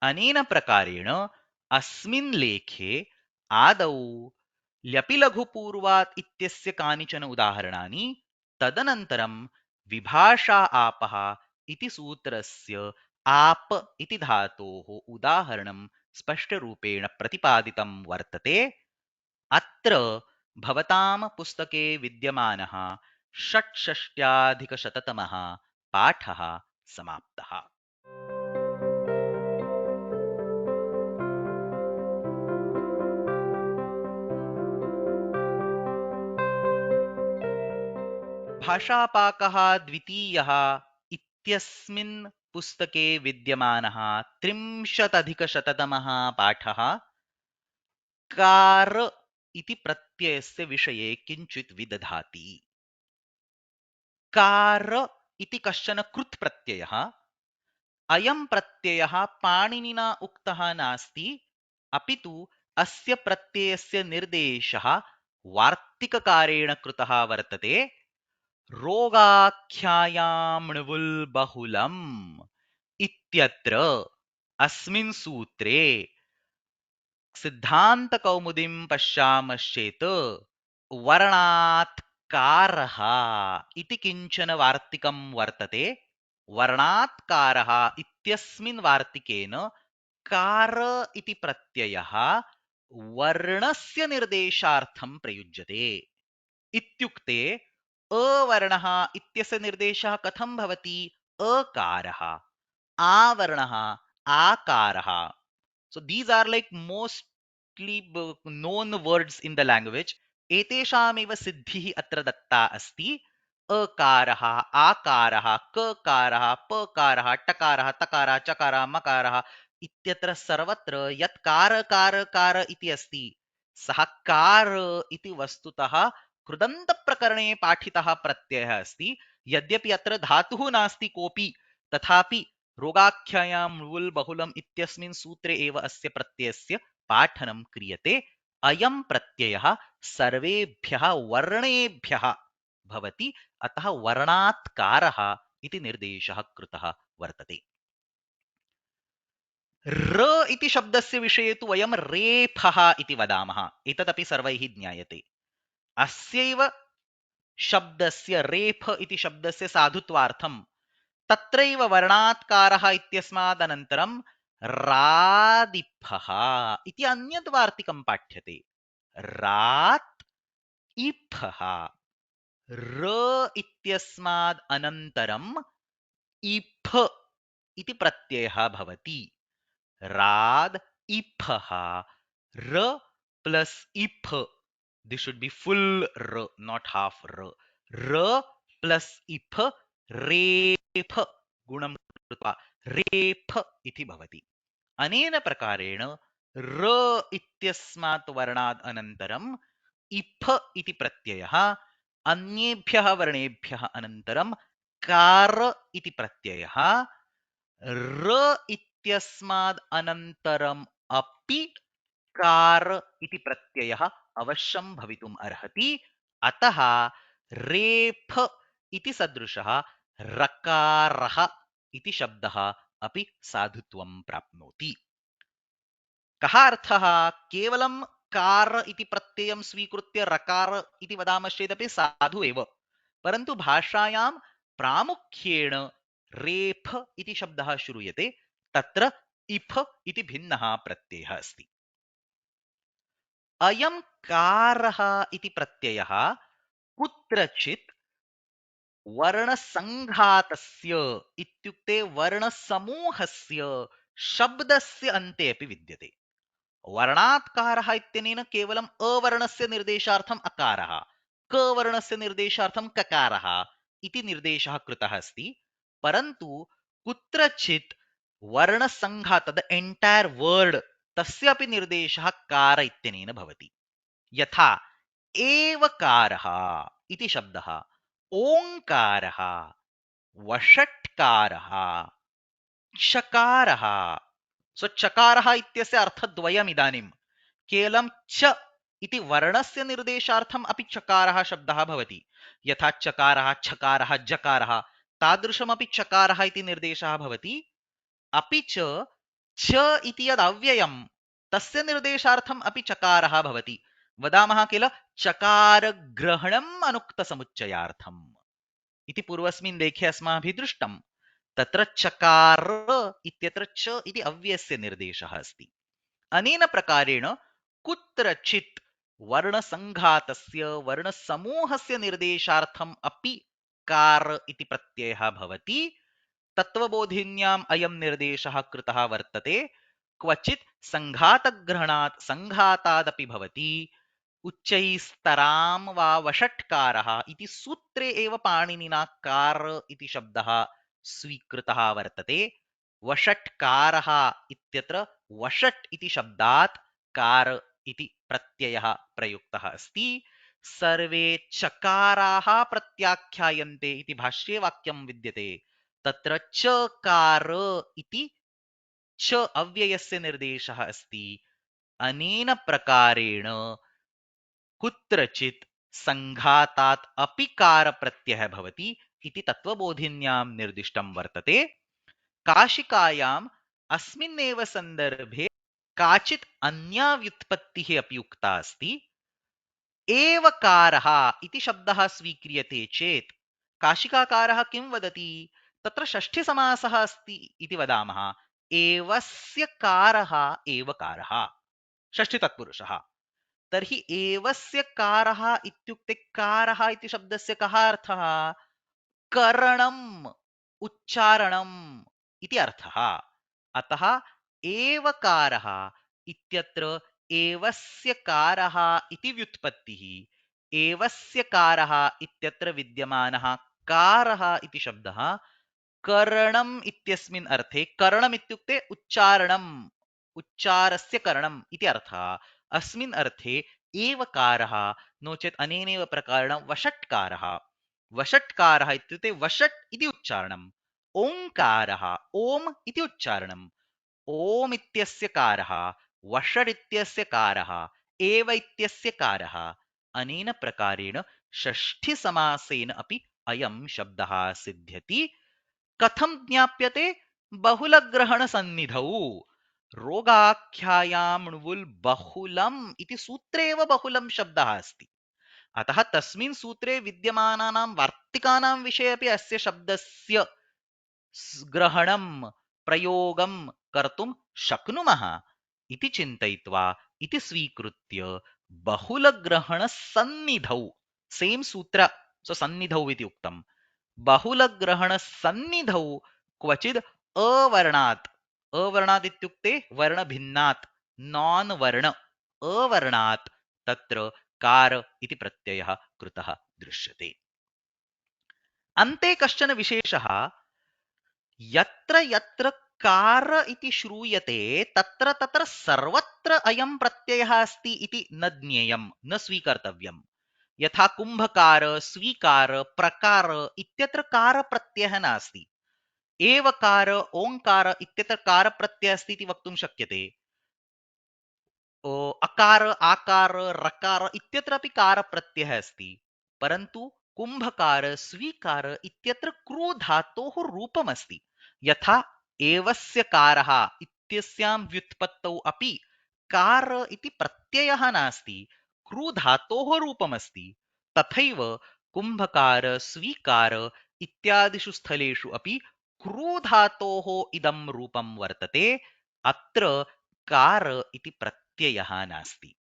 अनेन प्रकारेण अस्मिन् लेखे आदौ ल्यपि लघुपूर्वात् इत्यस्य कानिचन उदाहरणानि, तदनन्तरं विभाषा आपः इति सूत्रस्य आप इति धातोः उदाहरणं स्पष्टरूपेण प्रतिपादितं वर्तते। अत्र भवतां पुस्तके विद्यमानः षट्षष्ट्याधिकशततमः पाठः समाप्तः। भाषापाकः द्वितीयः इत्यस्मिन् पुस्तके विद्यमानः 30 अधिकशततमः पाठः कार इति प्रत्ययस्य विषये किञ्चित् विदधाति। कार इति कश्चन कृत् प्रत्ययः, अयं प्रत्ययः पाणिनिना उक्तः नास्ति, अपि तु अस्य प्रत्ययस्य निर्देशः वार्तिककारेण कृतः वर्तते। रोगाख्यायाम्णवुल्बहुलम् इत्यत्र अस्मिन् सूत्रे सिद्धान्तकौमुदीं पश्यामश्चेत् वर्णात्कारः इति किञ्चन वार्तिकं वर्तते। वर्णात्कारः इत्यस्मिन् वार्तिकेन कार इति प्रत्ययः वर्णस्य निर्देशार्थं प्रयुज्यते। इत्युक्ते अवर्णः इत्यस्य निर्देशः कथं भवति? अकारः, आवर्णः, आकारः. So these are like mostly known words in the language. एतेषामेव सिद्धिः अत्र दत्ता अस्ति। अकारः, आकारः, ककारः, पकारः, टकारः, तकारः, चकारः, मकारः इत्यत्र सर्वत्र यत् कार कार कार इति अस्ति, सः कार इति वस्तुतः कृदन्तप्रकरणे पाठितः प्रत्ययः अस्ति। यद्यपि अत्र धातुः नास्ति कोऽपि, तथापि रोगाख्यायां वुल् बहुलम् इत्यस्मिन् सूत्रे एव अस्य प्रत्ययस्य पाठनं क्रियते। अयं प्रत्ययः सर्वेभ्यः वर्णेभ्यः भवति, अतः वर्णात्कारः इति निर्देशः कृतः वर्तते। र इति शब्दस्य विषये तु वयं रेफः इति वदामः, एतदपि सर्वैः ज्ञायते। अस्यैव शब्दस्य रेफ इति शब्दस्य साधुत्वार्थं तत्रैव वर्णात्कारः इत्यस्मात् अनन्तरं रादिफः इति अन्यद् वार्तिकं पाठ्यते। रात् इफः, र इत्यस्माद् अनन्तरं इफ इति प्रत्ययः भवति। राद इफः, र plus if, this should be full r, not half r. र प्लस इफ रेफ गुणं कृत्वा रेफ इति भवति। अनेन प्रकारेण र इत्यस्मात् वर्णात् अनन्तरम् इफ इति प्रत्ययः, अन्येभ्यः वर्णेभ्यः अनन्तरं कार इति प्रत्ययः, र इत्यस्माद् अनन्तरम् अपि कार इति प्रत्ययः अवश्यं भवितुम् अर्हति। अतः रेफ इति सदृशः रकारः इति शब्दः अपि साधुत्वं प्राप्नोति। कः अर्थः? केवलं कार इति प्रत्ययं स्वीकृत्य रकार इति वदामश्चेदपि साधु एव, परन्तु भाषायां प्रामुख्येन रेफ इति शब्दः श्रूयते, तत्र इफ इति भिन्नः प्रत्ययः अस्ति। अयं कारः इति प्रत्ययः कुत्रचित् वर्णसङ्घातस्य इत्युक्ते वर्णसमूहस्य शब्दस्य अन्ते अपि विद्यते। वर्णात्कारः इत्यनेन केवलम् अवर्णस्य निर्देशार्थम् अकारः, कवर्णस्य निर्देशार्थं ककारः इति निर्देशः कृतः अस्ति, परन्तु कुत्रचित् वर्णसङ्घात द एण्टैर् वर्ड् तस्यापि निर्देशः कार इत्यनेन भवति। यथा एवकारः इति शब्दः, ओङ्कारः, वषट्कारः, चकारः। सो चकारः इत्यस्य अर्थद्वयम् इदानीं। केवलं च इति वर्णस्य निर्देशार्थम् अपि चकारः शब्दः भवति। यथा चकारः, छकारः, जकारः, तादृशमपि चकारः इति निर्देशः भवति। अपि च इति यद् अव्ययं तस्य निर्देशार्थम् अपि चकारः भवति। वदामः किल चकारग्रहणम् अनुक्तसमुच्चयार्थम् इति पूर्वस्मिन् लेखे अस्माभिः दृष्टम्। तत्र चकार इत्यत्र च इति अव्ययस्य निर्देशः अस्ति। अनेन प्रकारेण कुत्रचित् वर्णसङ्घातस्य वर्णसमूहस्य निर्देशार्थम् अपि कार इति प्रत्ययः भवति। तत्त्वबोधिन्याम् अयं निर्देशः कृतः वर्तते। क्वचित् सङ्घातग्रहणात् सङ्घातादपि भवति। उच्चैस्तरां वा वषट्कारः इति सूत्रे एव पाणिनिना कार इति शब्दः स्वीकृतः वर्तते। वषट्कारः इत्यत्र वषट् इति शब्दात् कार इति प्रत्ययः प्रयुक्तः अस्ति। सर्वे चकाराः प्रत्याख्यायन्ते इति भाष्ये वाक्यं विद्यते। तत्र चकार इति च अव्ययस्य निर्देशः अस्ति। अनेन प्रकारेण कुत्रचित् सङ्घातात् अपि कारप्रत्ययः भवति इति तत्त्वबोधिन्यां निर्दिष्टं वर्तते। काशिकायाम् अस्मिन्नेव सन्दर्भे काचित् अन्या व्युत्पत्तिः अपि उक्ता अस्ति। एवकारः इति शब्दः स्वीक्रियते चेत् काशिकाकारः किं वदति? तत्र षष्ठीसमासः अस्ति इति वदामः। एवस्य कारः एवकारः, षष्ठीतत्पुरुषः। तर्हि एवस्य कारः इत्युक्ते कारः इति शब्दस्य कः अर्थः? करणम्, उच्चारणम् इति अर्थः। अतः एवकारः इत्यत्र एवस्य कारः इति व्युत्पत्तिः। एवस्य कारः इत्यत्र विद्यमानः कारः इति शब्दः करणम् इत्यस्मिन् अर्थे, करणम् इत्युक्ते उच्चारणम्, उच्चारस्य करणम् इति अर्थः। अस्मिन् अर्थे एवकारः, नो चेत् अनेनैव प्रकारेण वषट्कारः। वषट्कारः इत्युक्ते वषट् इति उच्चारणम्। ओङ्कारः, ओम् इति उच्चारणम्। ओम् इत्यस्य कारः, वषट् इत्यस्य कारः, एव इत्यस्य कारः। अनेन प्रकारेण षष्ठीसमासेन अपि अयं शब्दः सिद्ध्यति। कथं ज्ञाप्यते? बहुलग्रहणसन्निधौ। रोगाख्यायाम् बहुलम् इति सूत्रे एव बहुलं शब्दः अस्ति। अतः तस्मिन् सूत्रे विद्यमानानां वार्तिकानां विषये अपि अस्य शब्दस्य ग्रहणं प्रयोगं कर्तुं शक्नुमः इति चिन्तयित्वा इति स्वीकृत्य बहुलग्रहणसन्निधौ, सेम् सूत्र, सो सन्निधौ इति उक्तं। बहुलग्रहणसन्निधौ क्वचिद् अवर्णात्, अवर्णात् इत्युक्ते वर्णभिन्नात्, नान् वर्ण, अवर्णात् तत्र कार इति प्रत्ययः कृतः दृश्यते। अन्ते कश्चन विशेषः यत्र यत्र कार इति श्रूयते तत्र तत्र सर्वत्र अयं प्रत्ययः अस्ति इति न ज्ञेयं, न स्वीकर्तव्यम्। यथा कुम्भकार, स्वीकार, प्रकार इत्यत्र कार प्रत्ययः नास्ति। एवकार, ओङ्कार इत्यत्र कार प्रत्ययः अस्ति इति वक्तुं शक्यते। अकार, आकार, रकार इत्यत्रापि कार प्रत्ययः अस्ति, परन्तु कुम्भकार, स्वीकार इत्यत्र क्रू धातोः रूपमस्ति। यथा एवस्य कारः इत्यस्यां व्युत्पत्तौ अपि कार इति प्रत्ययः नास्ति, क्रू धातोः रूपमस्ति। तथैव कुम्भकार, स्वीकार इत्यादिषु स्थलेषु अपि क्रू धातोः इदं रूपं वर्तते। अत्र कार इति प्रत्ययः नास्ति।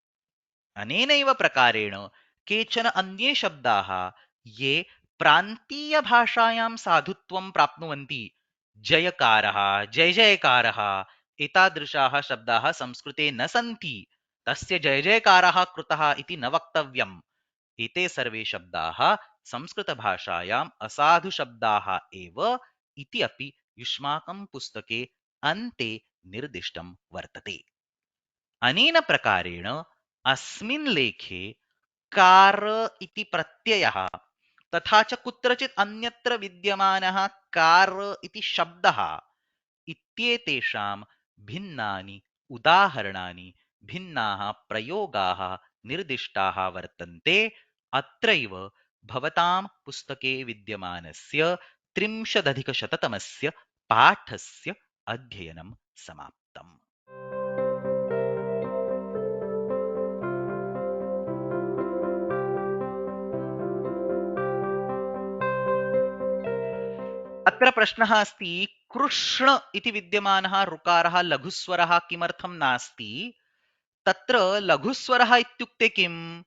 अनेनैव प्रकारेण केचन अन्ये शब्दाः ये प्रान्तीयभाषायां साधुत्वं प्राप्नुवन्ति, जयकारः, जय जयकारः एतादृशाः शब्दाः संस्कृते न सन्ति, तस्य जय जयकारः कृतः इति न वक्तव्यम्। एते सर्वे शब्दाः संस्कृतभाषायाम् असाधुशब्दाः एव इति अपि युष्माकं पुस्तके अन्ते निर्दिष्टं वर्तते। अनेन प्रकारेण अस्मिन् लेखे कार इति प्रत्ययः तथा च कुत्रचित् अन्यत्र विद्यमानः कार इति शब्दः इत्येतेषां भिन्नानि उदाहरणानि, भिन्नाः प्रयोगाः निर्दिष्टाः वर्तन्ते। अत्रैव भवतां पुस्तके विद्यमानस्य 30 अधिक 100 तमस्य पाठस्य अध्ययनं समाप्तम्। अत्र प्रश्नः अस्ति, कृष्ण इति विद्यमानः ऋकारः लघुस्वरः किमर्थं नास्ति? तत्र लघुस्वरः इत्युक्ते किम्?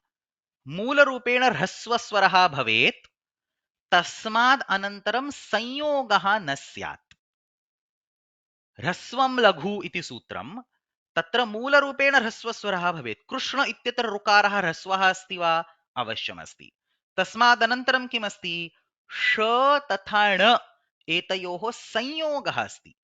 मूलरूपेण ह्रस्वस्वरः भवेत्, तस्माद् अनन्तरं संयोगः न स्यात्। ह्रस्वं लघु इति सूत्रं, तत्र मूलरूपेण ह्रस्वस्वरः भवेत्। कृष्ण इत्यत्र ऋकारः ह्रस्वः अस्ति वा? अवश्यमस्ति। तस्मादनन्तरं किमस्ति? ष तथा ण एतयोः संयोगः अस्ति।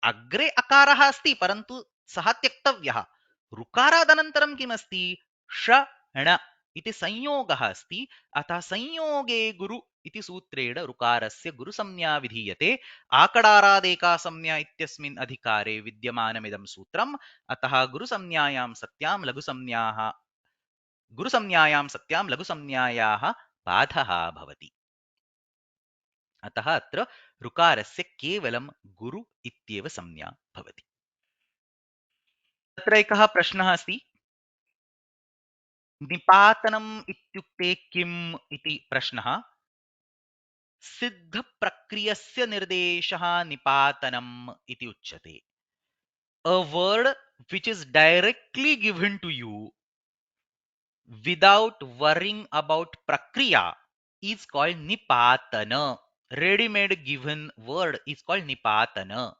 अग्रे अकारः अस्ति, परन्तु सः त्यक्तव्यः। ऋकारादनन्तरं किमस्ति? ष ण इति संयोगः अस्ति। अतः संयोगे गुरु इति सूत्रेण ऋकारस्य गुरुसंज्ञा विधीयते। आकडारादेका संज्ञा इत्यस्मिन् अधिकारे विद्यमानमिदं सूत्रम्। अतः गुरुसंज्ञायां सत्यां लघुसंज्ञायाः बाधः भवति। अतः अत्र ऋकारस्य केवलं गुरु इत्येव संज्ञा भवति। तत्र एकः प्रश्नः अस्ति, निपातनम् इत्युक्ते किम् इति प्रश्नः। सिद्धप्रक्रियस्य निर्देशः निपातनम् इति उच्यते। A word which is directly given to you without worrying about prakriya is called nipatana. Ready-made given word is called nipatana.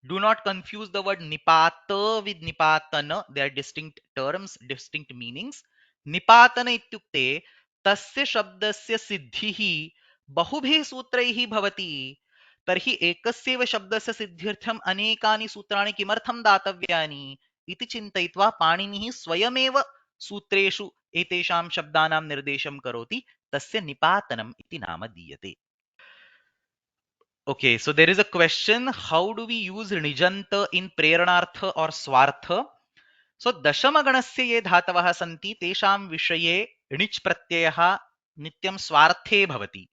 Do not confuse the word nipata with nipatana. They are distinct terms, distinct meanings. Nipatana ityukte tasya shabdasya siddhihi बहुभिः सूत्रैः भवति। तर्हि एकस्यैव शब्दस्य सिद्ध्यर्थम् अनेकानि सूत्राणि किमर्थं दातव्यानि इति चिन्तयित्वा पाणिनिः स्वयमेव सूत्रेषु एतेषां शब्दानां निर्देशं करोति। तस्य निपातनम् इति नाम दीयते। Okay, so there is a question, how do we use nijanta in प्रेरणार्थ or स्वार्थ? So दशमगणस्य ये धातवः सन्ति तेषां विषये णिच् प्रत्ययः नित्यं स्वार्थे भवति।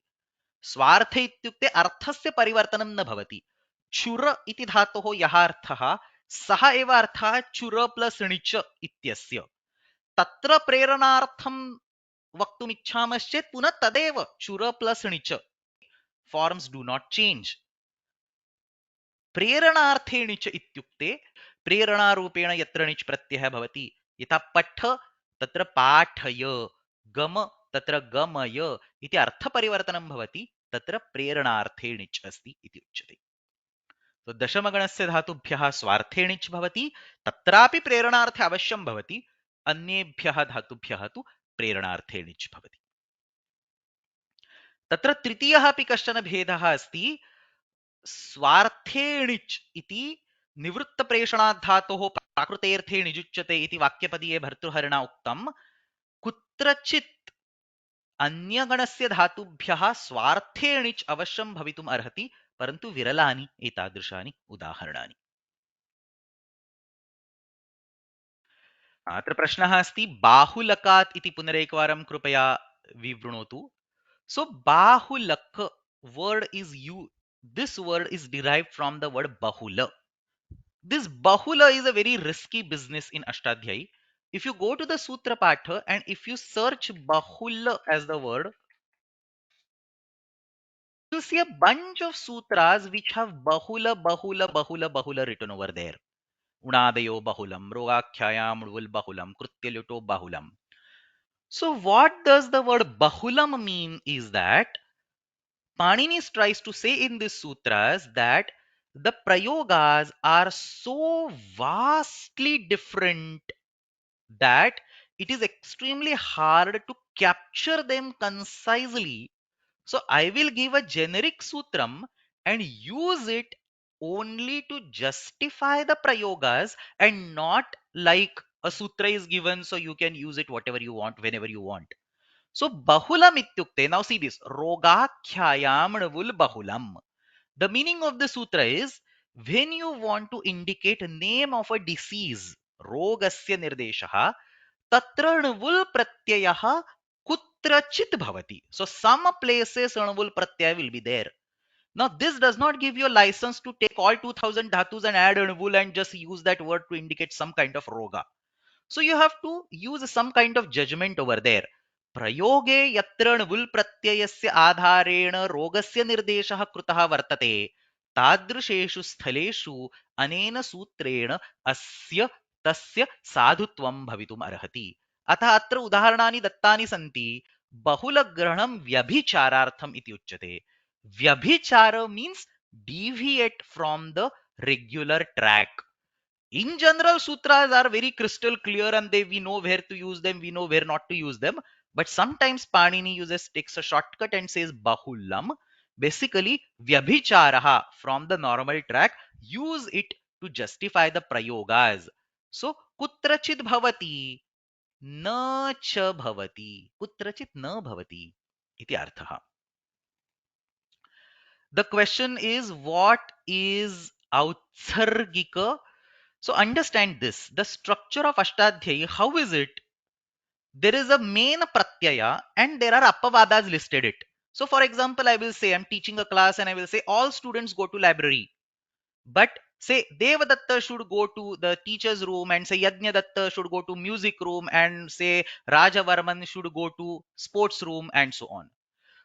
स्वार्थे इत्युक्ते अर्थस्य परिवर्तनं न भवति। चुर इति धातोः यः अर्थः सः एव अर्थः चुर प्लस् णिच् इत्यस्य। तत्र प्रेरणार्थं वक्तुमिच्छामश्चेत् पुनः तदेव चुर प्लस् णिच्। Forms do not change. प्रेरणार्थे णिच् इत्युक्ते प्रेरणारूपेण यत्र णिच् प्रत्ययः भवति, यथा पठ तत्र पाठय, गम तत्र गमय इति अर्थपरिवर्तनं भवति, तत्र प्रेरणार्थे णिच् अस्ति इति उच्यते। तो दशमगणस्य धातुभ्यः स्वार्थे णिच् भवति, तत्रापि प्रेरणार्थे अवश्यं भवति, अन्येभ्यः धातुभ्यः तु प्रेरणार्थे णिच् भवति। तत्र तृतीयः अपि कश्चन भेदः अस्ति। स्वार्थेणिच् इति निवृत्तप्रेषणात् धातोः प्राकृतेऽर्थे निजुच्यते इति वाक्यपदीये भर्तृहरिणा उक्तं। कुत्रचित् अन्यगणस्य धातुभ्यः स्वार्थेणिच् अवश्यं भवितुम् अर्हति, परन्तु विरलानि एतादृशानि उदाहरणानि। अत्र प्रश्नः अस्ति बाहुलकात् इति पुनरेकवारं कृपया विवृणोतु। So bahulak word is you. This word is derived from the word bahula. This bahula is a very risky business in Ashtadhyayi. If you go to the Sutra Patha and if you search bahula as the word, you'll see a bunch of sutras which have bahula written over there. Unadayo bahulam, rogakhyayam udvul bahulam, krutyaluto bahulam. So what does the word bahulam mean is that Panini tries to say in these sutras that the prayogas are so vastly different that it is extremely hard to capture them concisely. So I will give a generic sutram and use it only to justify the prayogas, and not like a sutra is given so you can use it whatever you want whenever you want. So bahulam ityukte, now see this, rogakhyayam bahulam. The meaning of the sutra is when you want to indicate a name of a disease, rogasya nirdeshaha, tatra णवुल pratyayah kutrachit bhavati. So some places णवुल pratyaya will be there. Now this does not give you a license to take all 2000 dhatus and add णवुल and just use that word to indicate some kind of roga. So you have to use some kind of judgment over there. प्रयोगे यत्र णवुल् प्रत्ययस्य आधारेण रोगस्य निर्देशः कृतः वर्तते तादृशेषु स्थलेषु अनेन सूत्रेण अस्य तस्य साधुत्वं भवितुम् अर्हति। अतः अत्र उदाहरणानि दत्तानि सन्ति। बहुलग्रहणं व्यभिचारार्थम् इति उच्यते। व्यभिचार means deviate from the regular track. In general, sutras are very crystal clear and we know where to use them, we know where not to use them. But sometimes Panini takes a shortcut and says bahulam. Basically, vyabhicharaha from the normal track, use it to justify the prayogas. So kutrachit bhavati na cha bhavati, kutrachit na bhavati iti arthaha. The question is, what is autsargika? So understand this, the structure of Ashtadhyayi, how is it? There is a main pratyaya and there are apavadas listed it. So for example, I will say I'm teaching a class and I will say all students go to library. But say Devadatta should go to the teacher's room, and say Yajnadatta should go to music room, and say Rajavarman should go to sports room, and so on.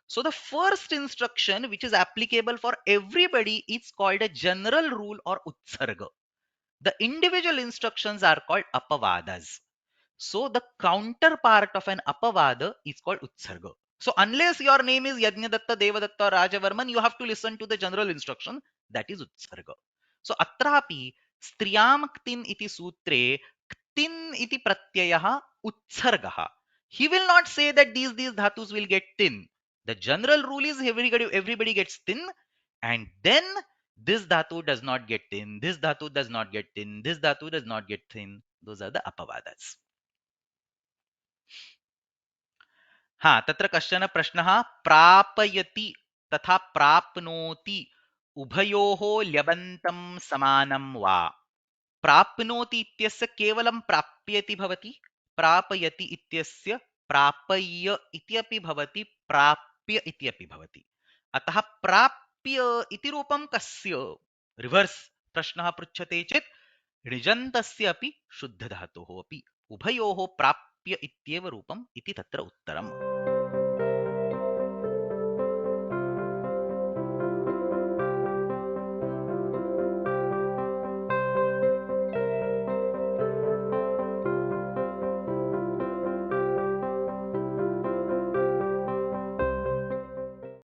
So the first instruction which is applicable for everybody is called a general rule or utsarga. The individual instructions are called apavadas. So the counterpart of an apavada is called utsarga. So unless your name is Yajnadatta, Devadatta, or Rajavarman, you have to listen to the general instruction, that is utsarga. So atrapi striyam ktin iti sutre ktin iti pratyayah utsargaha. He will not say that these dhatus will get tin. The general rule is everybody gets tin, and then this dhatu does not get tin, this dhatu does not get tin, this dhatu does not get thin. Those are the apavadas. हा तत्र कश्चन प्रश्नः प्रापयति तथा प्राप्नोति उभयोः ल्यबन्तं समानं वा। प्राप्नोति इत्यस्य केवलं प्राप्यति भवति, प्रापयति इत्यस्य प्रापय्य इत्यपि भवति, प्राप्य इत्यपि भवति। अतः प्राप्य इति रूपं कस्य, रिवर्स् प्रश्नः पृच्छते चेत् ऋजन्तस्य अपि शुद्धधातोः अपि, उभयोः प्राप्य इत्येव रूपम् इति तत्र उत्तरम्।